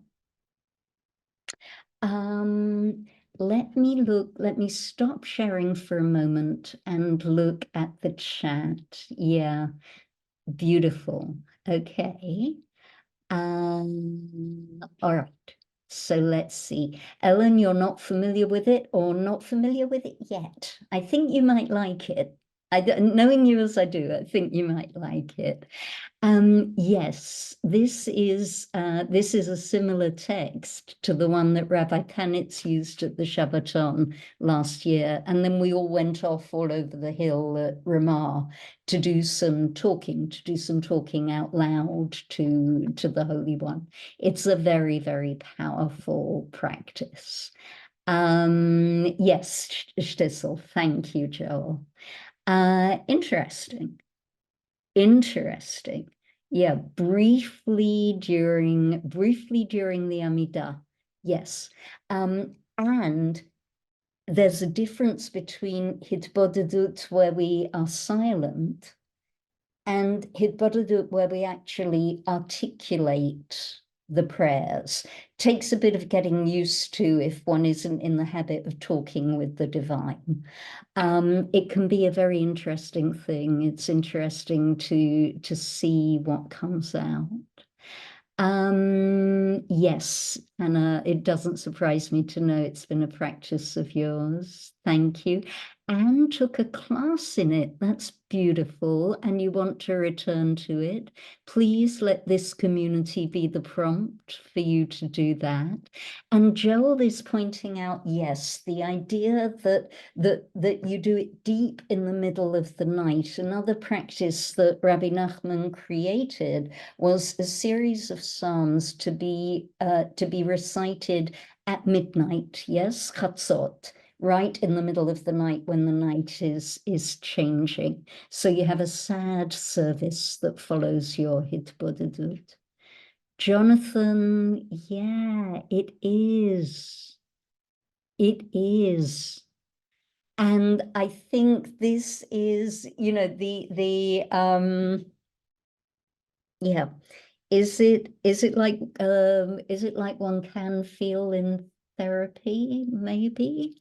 Let me stop sharing for a moment and look at the chat. Yeah, beautiful. Okay. All right. So let's see. Ellen, you're not familiar with it or not familiar with it yet. I think you might like it. Knowing you as I do, I think you might like it. Yes, this is a similar text to the one that Rabbi Kanitz used at the Shabbaton last year, and then we all went off all over the hill at Ramah to do some talking out loud to the Holy One. It's a very, very powerful practice. Yes, Stissel. Thank you, Joel. Interesting. Interesting. Yeah, briefly during the Amidah. Yes. And there's a difference between hitbodedut, where we are silent, and hitbodedut, where we actually articulate the prayers. Takes a bit of getting used to if one isn't in the habit of talking with the divine. It can be a very interesting thing. It's interesting to see what comes out. Yes, Anna, it doesn't surprise me to know it's been a practice of yours. Thank you. Anne took a class in it. That's beautiful. And you want to return to it. Please let this community be the prompt for you to do that. And Joel is pointing out, yes, the idea that you do it deep in the middle of the night. Another practice that Rabbi Nachman created was a series of psalms to be recited at midnight. Yes, chatzot, right in the middle of the night when the night is changing. So you have a sad service that follows your hitbodedut. Jonathan, yeah, it is. It is. And I think this is, yeah. Is it like one can feel in therapy, maybe?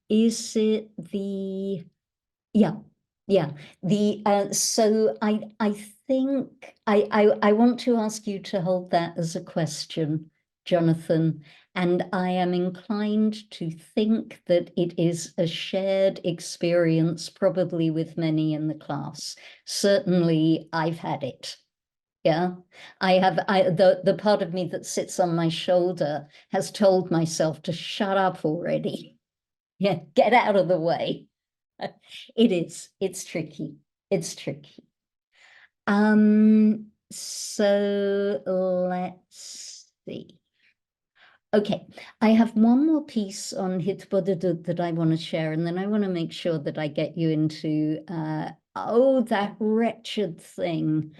Is it the yeah, yeah. So I think I want to ask you to hold that as a question, Jonathan, and I am inclined to think that it is a shared experience, probably with many in the class. Certainly, I've had it. Yeah, the part of me that sits on my shoulder has told myself to shut up already. Yeah, get out of the way. It's tricky. It's tricky. So let's see. Okay, I have one more piece on hitbodedut that I want to share, and then I want to make sure that I get you into that wretched thing.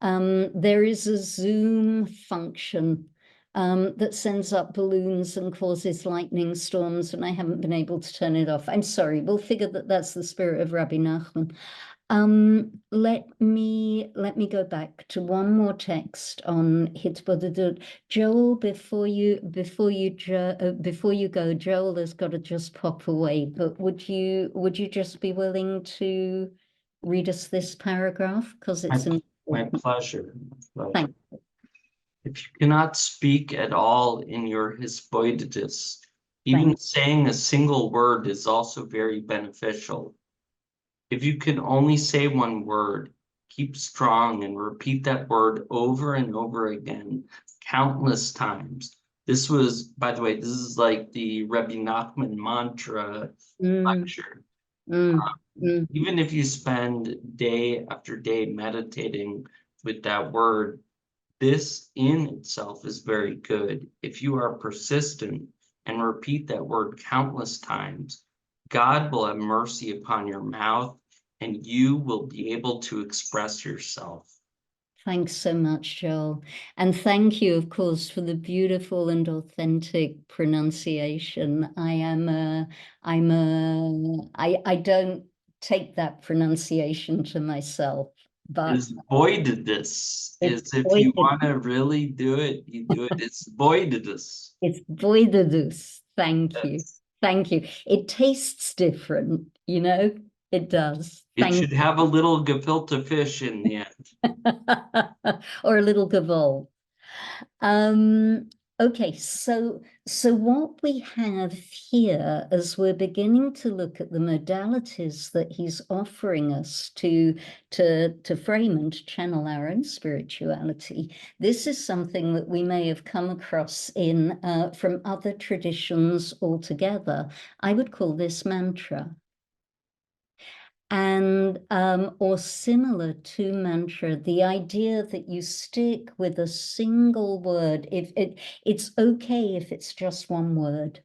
There is a Zoom function that sends up balloons and causes lightning storms, and I haven't been able to turn it off. I'm sorry. We'll figure that that's the spirit of Rabbi Nachman. Let me go back to one more text on hitbodedut. Joel, before you go, Joel has got to just pop away. But would you just be willing to read us this paragraph, because it's My pleasure. Thank you. If you cannot speak at all in your hisboiditis, even saying a single word is also very beneficial. If you can only say one word, keep strong and repeat that word over and over again, countless times. This was, by the way, this is like the Rabbi Nachman mantra lecture. Even if you spend day after day meditating with that word, this in itself is very good. If you are persistent and repeat that word countless times, God will have mercy upon your mouth and you will be able to express yourself. Thanks so much, Joel. And thank you, of course, for the beautiful and authentic pronunciation. I don't take that pronunciation to myself, but It's voidedus. Is if you want to really do it, you do it. It's voidedus. It's voidedus. Thank you. Yes. Thank you. It tastes different, it does. It should have a little gefilte fish in the end. Or a little gavol. Okay, so what we have here, as we're beginning to look at the modalities that he's offering us to frame and channel our own spirituality, this is something that we may have come across in from other traditions altogether. I would call this mantra. And or similar to mantra, the idea that you stick with a single word. It's okay if it's just one word.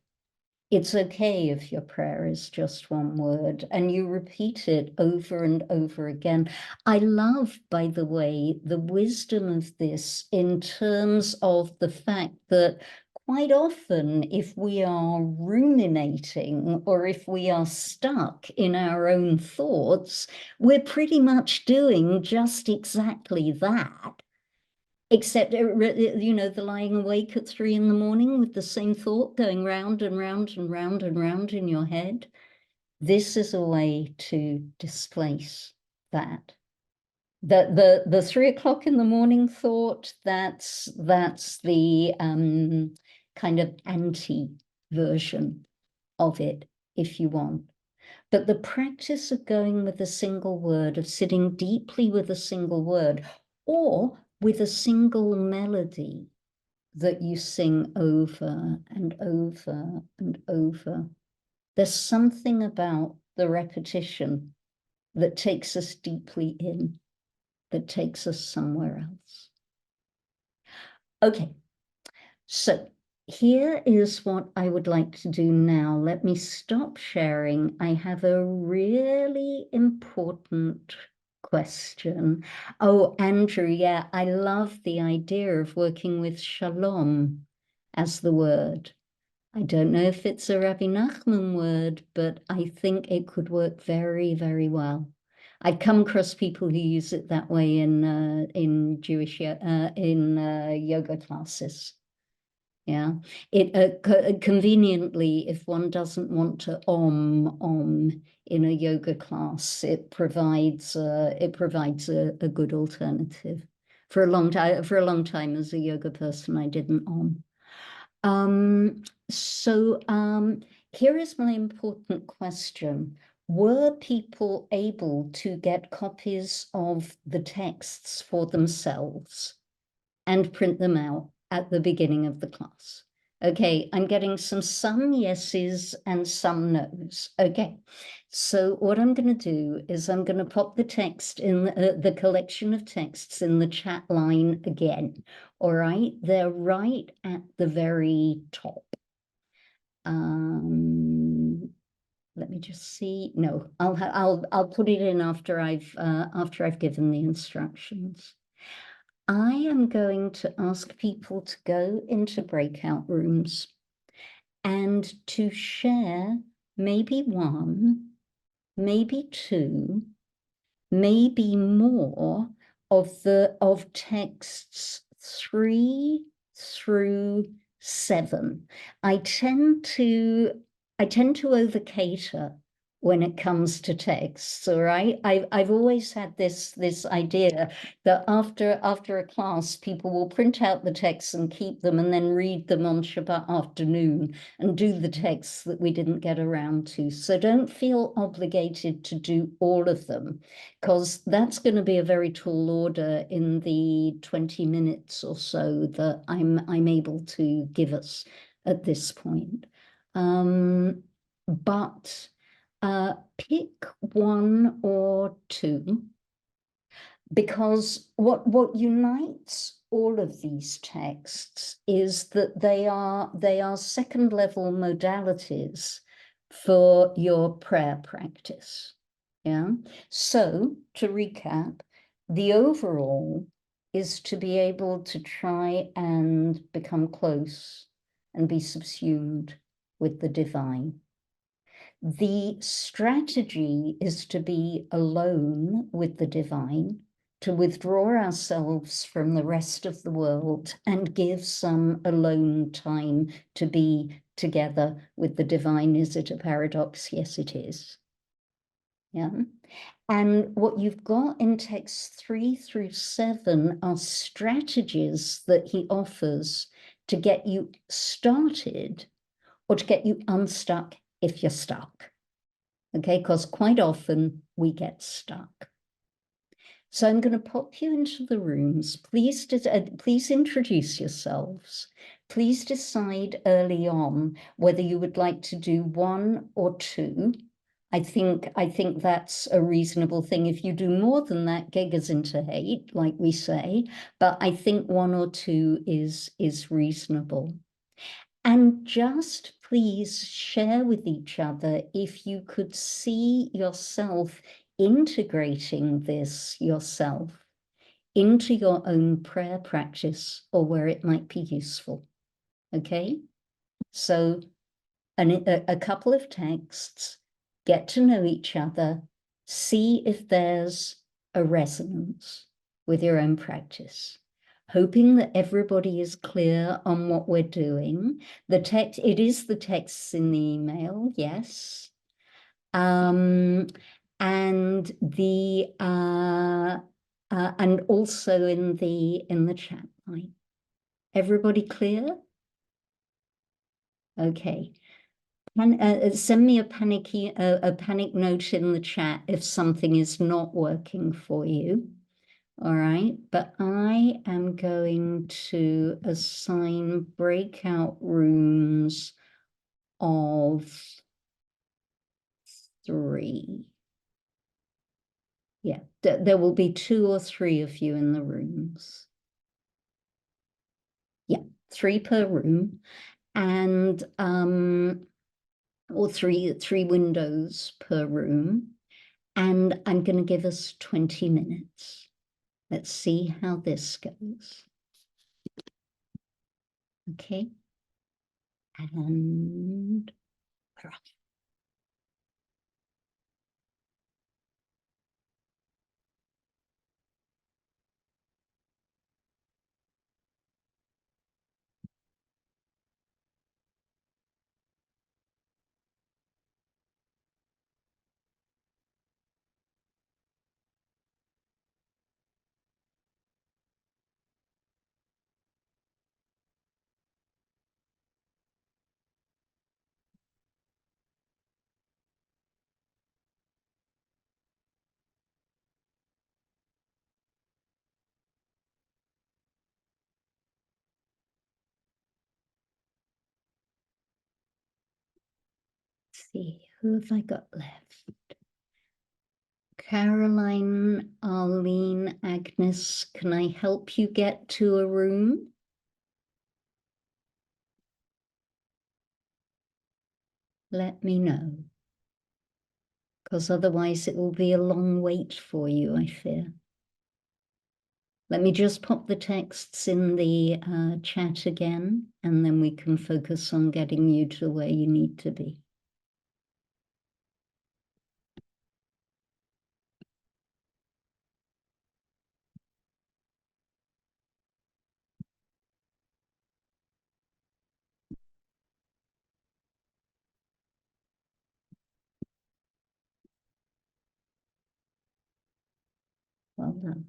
It's okay if your prayer is just one word and you repeat it over and over again. I love, by the way, the wisdom of this in terms of the fact that quite often, if we are ruminating or if we are stuck in our own thoughts, we're pretty much doing just exactly that. Except, you know, the lying awake at 3 a.m. with the same thought going round and round and round and round in your head. This is a way to displace that. The 3 o'clock in the morning thought, that's the kind of anti-version of it, if you want. But the practice of going with a single word, of sitting deeply with a single word, or with a single melody that you sing over and over and over. There's something about the repetition that takes us deeply in, that takes us somewhere else. Okay, so here is what I would like to do now. Let me stop sharing. I have a really important question. Oh, Andrew, yeah, I love the idea of working with shalom as the word. I don't know if it's a Rabbi Nachman word, but I think it could work very, very well. I've come across people who use it that way in Jewish yoga classes. Yeah, conveniently, if one doesn't want to om in a yoga class, it provides a good alternative. For a long time, as a yoga person, I didn't om. Here is my important question. Were people able to get copies of the texts for themselves and print them out at the beginning of the class? Okay, I'm getting some yeses and some nos. Okay, so what I'm going to do is I'm going to pop the text in the collection of texts in the chat line again. All right, they're right at the very top. Let me just see. No, I'll put it in after I've given the instructions. I am going to ask people to go into breakout rooms and to share maybe one, maybe two, maybe more of texts 3 through 7. I tend to over cater when it comes to texts, all right? I've always had this idea that after a class, people will print out the texts and keep them and then read them on Shabbat afternoon and do the texts that we didn't get around to. So don't feel obligated to do all of them, because that's going to be a very tall order in the 20 minutes or so that I'm able to give us at this point. But pick one or two, because what unites all of these texts is that they are second level modalities for your prayer practice. Yeah. So to recap, the overall is to be able to try and become close and be subsumed with the divine. The strategy is to be alone with the divine, to withdraw ourselves from the rest of the world and give some alone time to be together with the divine. Is it a paradox? Yes, it is. Yeah. And what you've got in texts 3 through 7 are strategies that he offers to get you started or to get you unstuck if you're stuck. Okay, because quite often we get stuck. So I'm going to pop you into the rooms. Please introduce yourselves. Please decide early on whether you would like to do one or two. I think that's a reasonable thing. If you do more than that, gigas into hate, like we say, but I think 1 or 2 is reasonable. And just please share with each other if you could see yourself integrating this yourself into your own prayer practice or where it might be useful. Okay? So a couple of texts, get to know each other, see if there's a resonance with your own practice. Hoping that everybody is clear on what we're doing. It is the texts in the email, yes. And also in the chat line. Everybody clear? Okay. Send me a panic note in the chat if something is not working for you. All right, but I am going to assign breakout rooms of 3. Yeah, there will be 2 or 3 of you in the rooms. Yeah, 3 per room, and or three windows per room. And I'm going to give us 20 minutes. Let's see how this goes. Okay. And see, who have I got left? Caroline, Arlene, Agnes, can I help you get to a room? Let me know. Because otherwise it will be a long wait for you, I fear. Let me just pop the texts in the chat again, and then we can focus on getting you to where you need to be. Well done.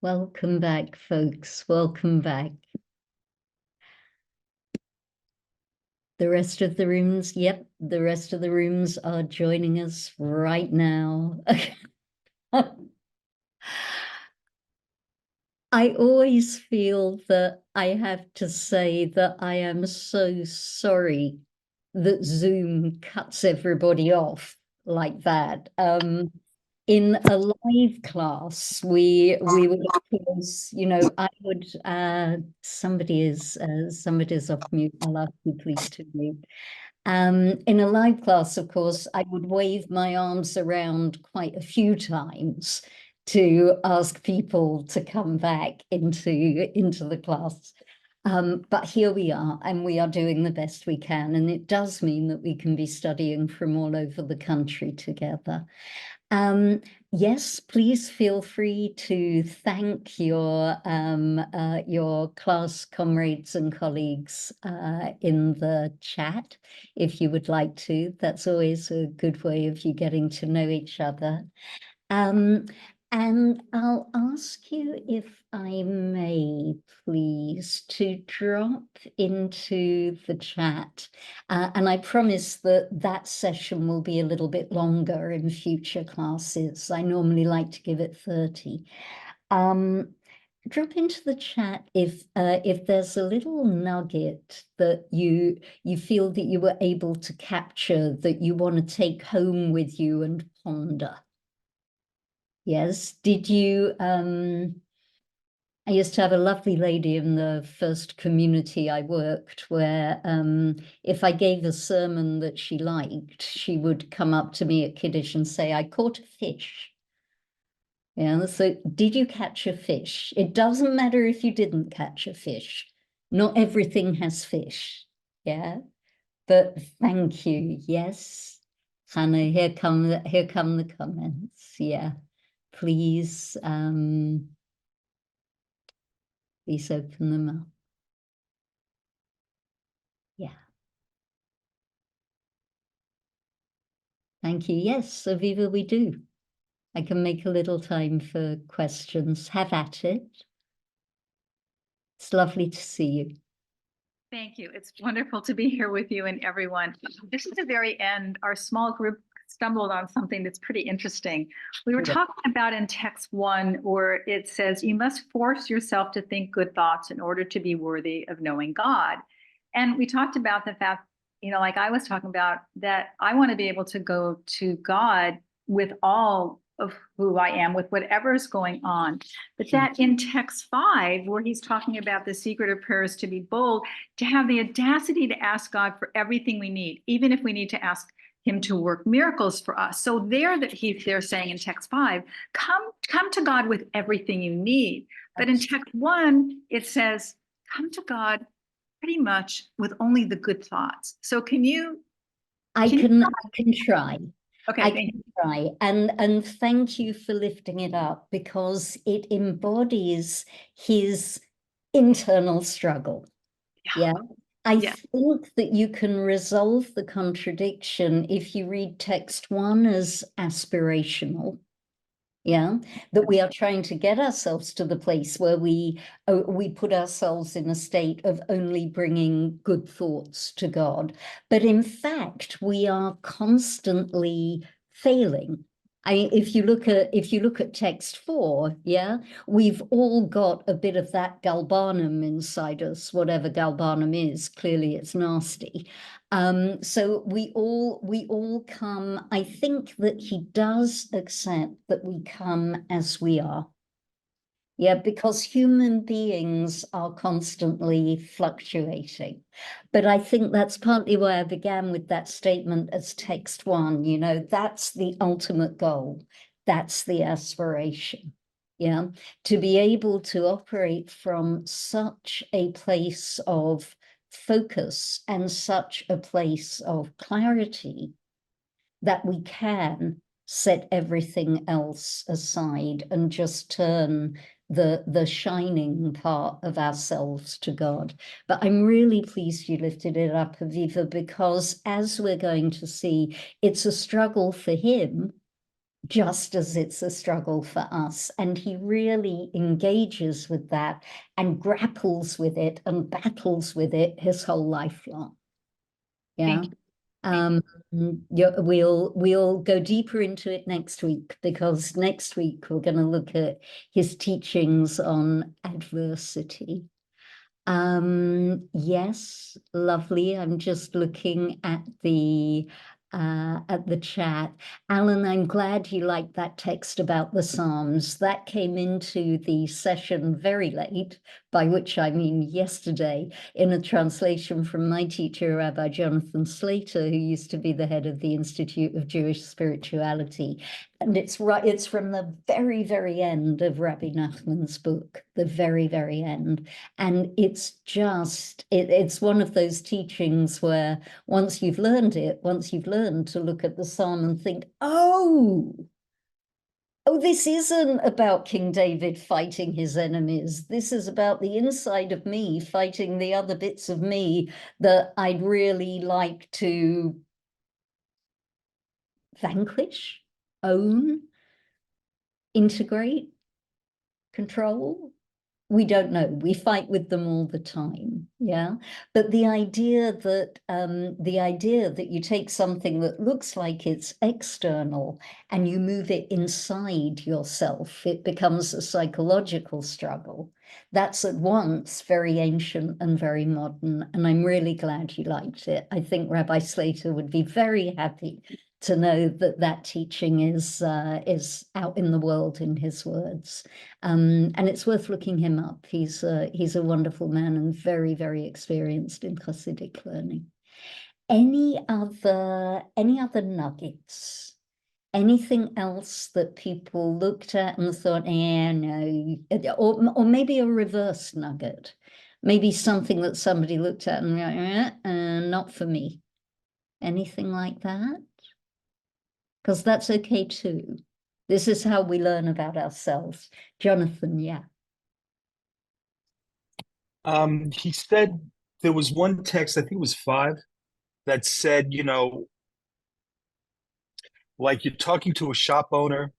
Welcome back, folks. Welcome back. The rest of the rooms, yep, the rest of the rooms are joining us right now. I always feel that I have to say that I am so sorry that Zoom cuts everybody off like that. In a live class, we would, of course, I would, somebody's off mute. I'll ask you please to mute. In a live class, of course, I would wave my arms around quite a few times to ask people to come back into the class. But here we are, and we are doing the best we can. And it does mean that we can be studying from all over the country together. Yes, please feel free to thank your class comrades and colleagues in the chat if you would like to. That's always a good way of you getting to know each other. And I'll ask you, if I may, please, to drop into the chat. And I promise that that session will be a little bit longer in future classes. I normally like to give it 30. Drop into the chat if there's a little nugget that you feel that you were able to capture that you want to take home with you and ponder. Yes, did you, I used to have a lovely lady in the first community I worked where if I gave a sermon that she liked, she would come up to me at Kiddush and say, I caught a fish. Yeah, so did you catch a fish? It doesn't matter if you didn't catch a fish. Not everything has fish, yeah? But thank you, yes. Hannah, here come the comments, yeah. Please, please open them up. Yeah. Thank you. Yes, Aviva, we do. I can make a little time for questions. Have at it. It's lovely to see you. Thank you. It's wonderful to be here with you and everyone. This is the very end. Our small group stumbled on something that's pretty interesting. We were talking about in text 1, where it says, you must force yourself to think good thoughts in order to be worthy of knowing God. And we talked about the fact, like I was talking about, that I want to be able to go to God with all of who I am, with whatever is going on. But that in text 5, where he's talking about the secret of prayer is to be bold, to have the audacity to ask God for everything we need, even if we need to ask him to work miracles for us. So they're saying in text 5, come to God with everything you need. But in text 1, it says, come to God pretty much with only the good thoughts. So I can try. Okay, I can try. And thank you for lifting it up, because it embodies his internal struggle. Yeah. I think that you can resolve the contradiction if you read text 1 as aspirational. Yeah, that we are trying to get ourselves to the place where we put ourselves in a state of only bringing good thoughts to God. But in fact, we are constantly failing. If you look at text 4, yeah, we've all got a bit of that galbanum inside us, whatever galbanum is. Clearly, it's nasty. So we all come. I think that he does accept that we come as we are. Yeah, because human beings are constantly fluctuating. But I think that's partly why I began with that statement as text 1, that's the ultimate goal. That's the aspiration. Yeah, to be able to operate from such a place of focus and such a place of clarity that we can set everything else aside and just turn the shining part of ourselves to God. But I'm really pleased you lifted it up, Aviva, because as we're going to see, it's a struggle for him, just as it's a struggle for us. And he really engages with that and grapples with it and battles with it his whole life long. Yeah. We'll go deeper into it next week, because next week we're going to look at his teachings on adversity. Yes, lovely. I'm just looking at the chat. Alan, I'm glad you liked that text about the Psalms. That came into the session very late, by which I mean yesterday, in a translation from my teacher, Rabbi Jonathan Slater, who used to be the head of the Institute of Jewish Spirituality. And it's from the very, very end of Rabbi Nachman's book, the very, very end. And it's just, it's one of those teachings where once you've learned it, once you've learned to look at the psalm and think, oh, this isn't about King David fighting his enemies. This is about the inside of me fighting the other bits of me that I'd really like to vanquish, own, integrate, control. We don't know. We fight with them all the time. Yeah. But the idea that you take something that looks like it's external and you move it inside yourself, it becomes a psychological struggle. That's at once very ancient and very modern. And I'm really glad you liked it. I think Rabbi Slater would be very happy to know that that teaching is out in the world in his words. And it's worth looking him up. He's a wonderful man and very, very experienced in Hasidic learning. Any other nuggets? Anything else that people looked at and thought, no, or maybe a reverse nugget, maybe something that somebody looked at and not for me. Anything like that? Because that's okay too. This is how we learn about ourselves. Jonathan, yeah. He said there was one text, I think it was 5, that said, like you're talking to a shop owner,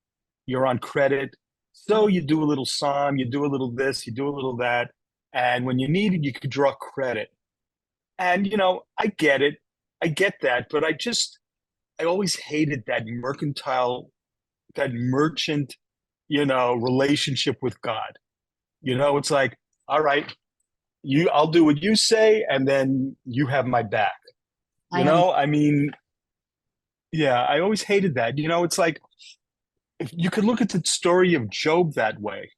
you're on credit, so you do a little psalm, you do a little this, you do a little that, and when you need it, you could draw credit. And, I get it. I get that, but I always hated that merchant, relationship with God. It's like, all right, I'll do what you say, and then you have my back. I mean, yeah, I always hated that. It's like, if you could look at the story of Job that way.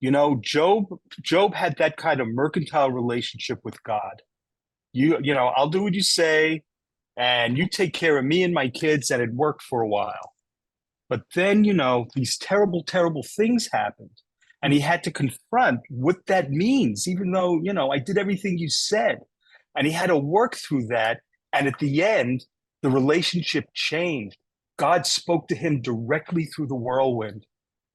Job had that kind of mercantile relationship with God. I'll do what you say, and you take care of me and my kids, and it worked for a while. But then, these terrible, terrible things happened, and he had to confront what that means, even though, I did everything you said. And he had to work through that. And at the end, the relationship changed. God spoke to him directly through the whirlwind.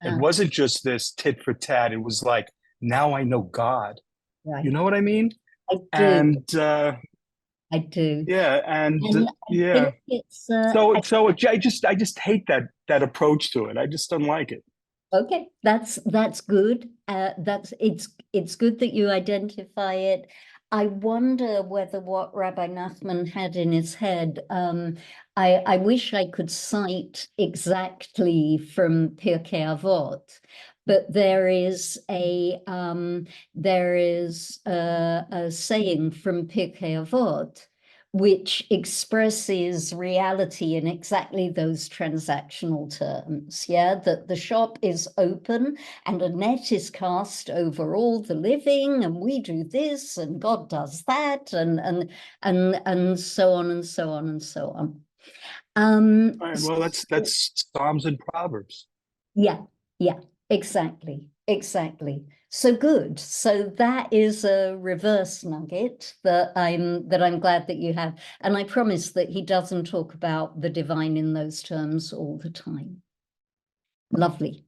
It wasn't just this tit for tat. It was like, now I know God. Right. You know what I mean? I do. And I do. Yeah, and yeah. It's, I just hate that approach to it. I just don't like it. Okay, that's good. It's good that you identify it. I wonder whether what Rabbi Nachman had in his head, I wish I could cite exactly from Pirkei Avot, but there is a saying from Pirkei Avot which expresses reality in exactly those transactional terms. Yeah, that the shop is open and a net is cast over all the living, and we do this and God does that, and so on and so on and so on. All right, well, that's Psalms and Proverbs. Yeah, exactly. So good. So that is a reverse nugget that I'm glad that you have. And I promise that he doesn't talk about the divine in those terms all the time. Lovely.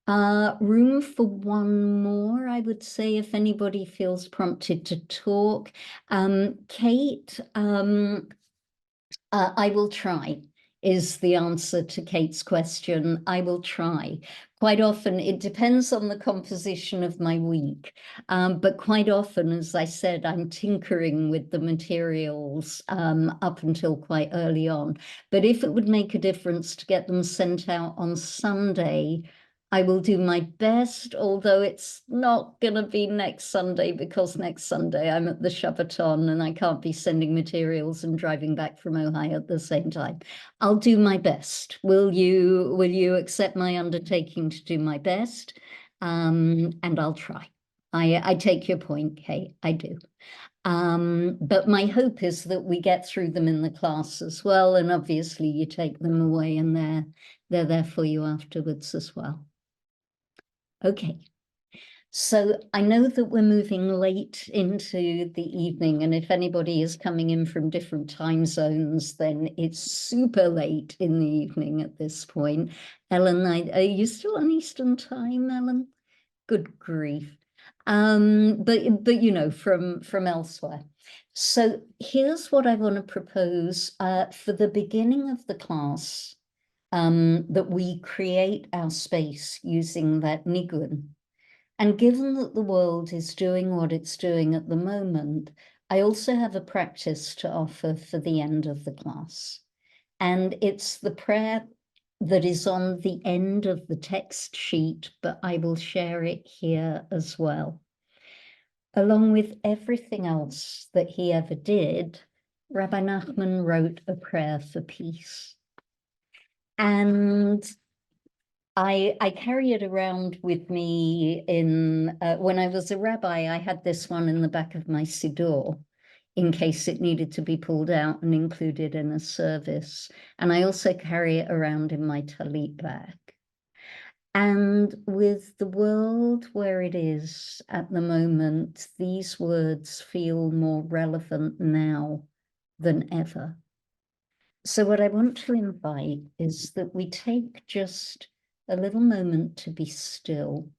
Room for one more, I would say, if anybody feels prompted to talk. Kate, I will try. is the answer to Kate's question. I will try. Quite often, it depends on the composition of my week. But quite often, as I said, I'm tinkering with the materials up until quite early on. But if it would make a difference to get them sent out on Sunday, I will do my best, although it's not going to be next Sunday, because next Sunday I'm at the Shabbaton and I can't be sending materials and driving back from Ohio at the same time. I'll do my best. Will you accept my undertaking to do my best? And I'll try. I take your point, Kate, I do. But my hope is that we get through them in the class as well. And obviously you take them away and they're there for you afterwards as well. Okay, so I know that we're moving late into the evening, and if anybody is coming in from different time zones, then it's super late in the evening at this point. Ellen, are you still on Eastern time, Ellen? Good grief. But you know, from elsewhere. So here's what I want to propose for the beginning of the class. That we create our space using that nigun. And given that the world is doing what it's doing at the moment, I also have a practice to offer for the end of the class. And it's the prayer that is on the end of the text sheet, but I will share it here as well. Along with everything else that he ever did, Rabbi Nachman wrote a prayer for peace. And I carry it around with me in, when I was a rabbi, I had this one in the back of my siddur in case it needed to be pulled out and included in a service. And I also carry it around in my talit bag. And with the world where it is at the moment, these words feel more relevant now than ever. So what I want to invite is that we take just a little moment to be still.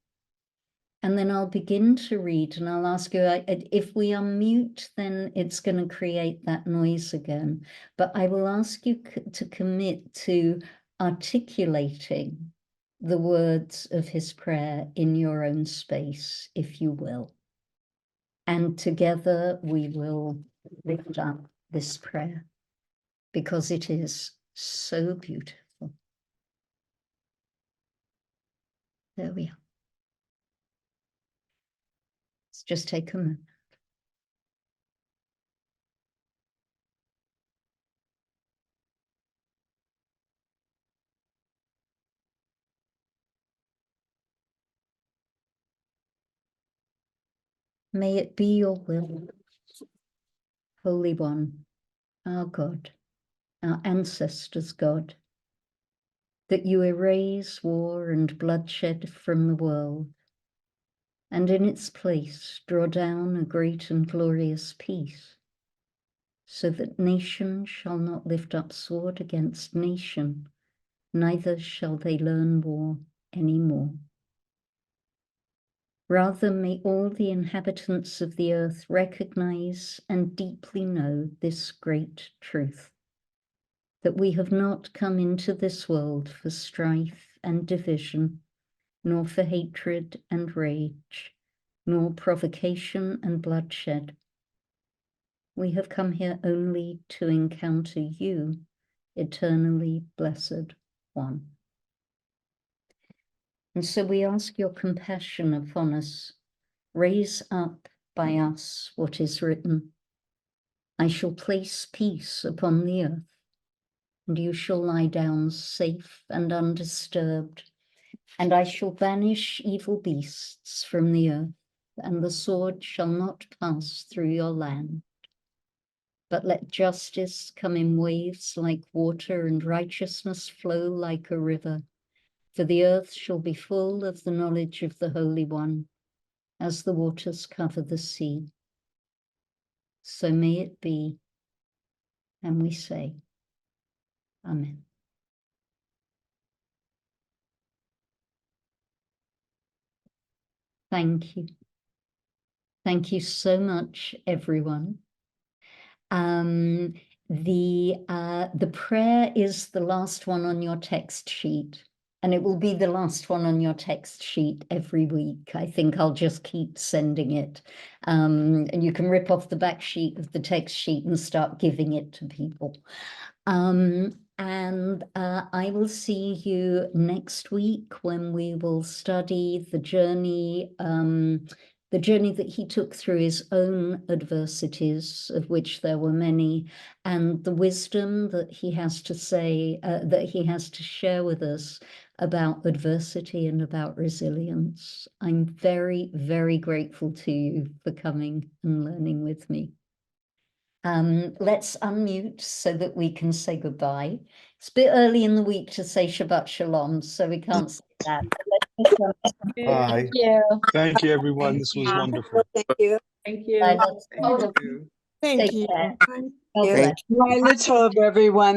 And then I'll begin to read and I'll ask you, if we unmute, then it's going to create that noise again. But I will ask you to commit to articulating the words of his prayer in your own space, if you will. And together we will lift up this prayer, because it is so beautiful. There we are. Let's just take a moment. May it be your will, Holy One, our God, our ancestors' God, that you erase war and bloodshed from the world, and in its place draw down a great and glorious peace, so that nation shall not lift up sword against nation, neither shall they learn war any more. Rather, may all the inhabitants of the earth recognize and deeply know this great truth, that we have not come into this world for strife and division, nor for hatred and rage, nor provocation and bloodshed. We have come here only to encounter you, eternally blessed one. And so we ask your compassion upon us. Raise up by us what is written. I shall place peace upon the earth, and you shall lie down safe and undisturbed. And I shall banish evil beasts from the earth, and the sword shall not pass through your land. But let justice come in waves like water, and righteousness flow like a river. For the earth shall be full of the knowledge of the Holy One, as the waters cover the sea. So may it be, and we say, Amen. Thank you. Thank you so much, everyone. the prayer is the last one on your text sheet, and it will be the last one on your text sheet every week. I think I'll just keep sending it. And you can rip off the back sheet of the text sheet and start giving it to people. And I will see you next week when we will study the journey that he took through his own adversities, of which there were many, and the wisdom that he has to say, that he has to share with us about adversity and about resilience. I'm very, very grateful to you for coming and learning with me. Let's unmute so that we can say goodbye. It's a bit early in the week to say Shabbat Shalom, so we can't say that. Bye. Thank you, everyone. This was wonderful. Thank you. Thank you. Bye, let's- Thank Take you. care. Thank God you. bless. Tov, everyone.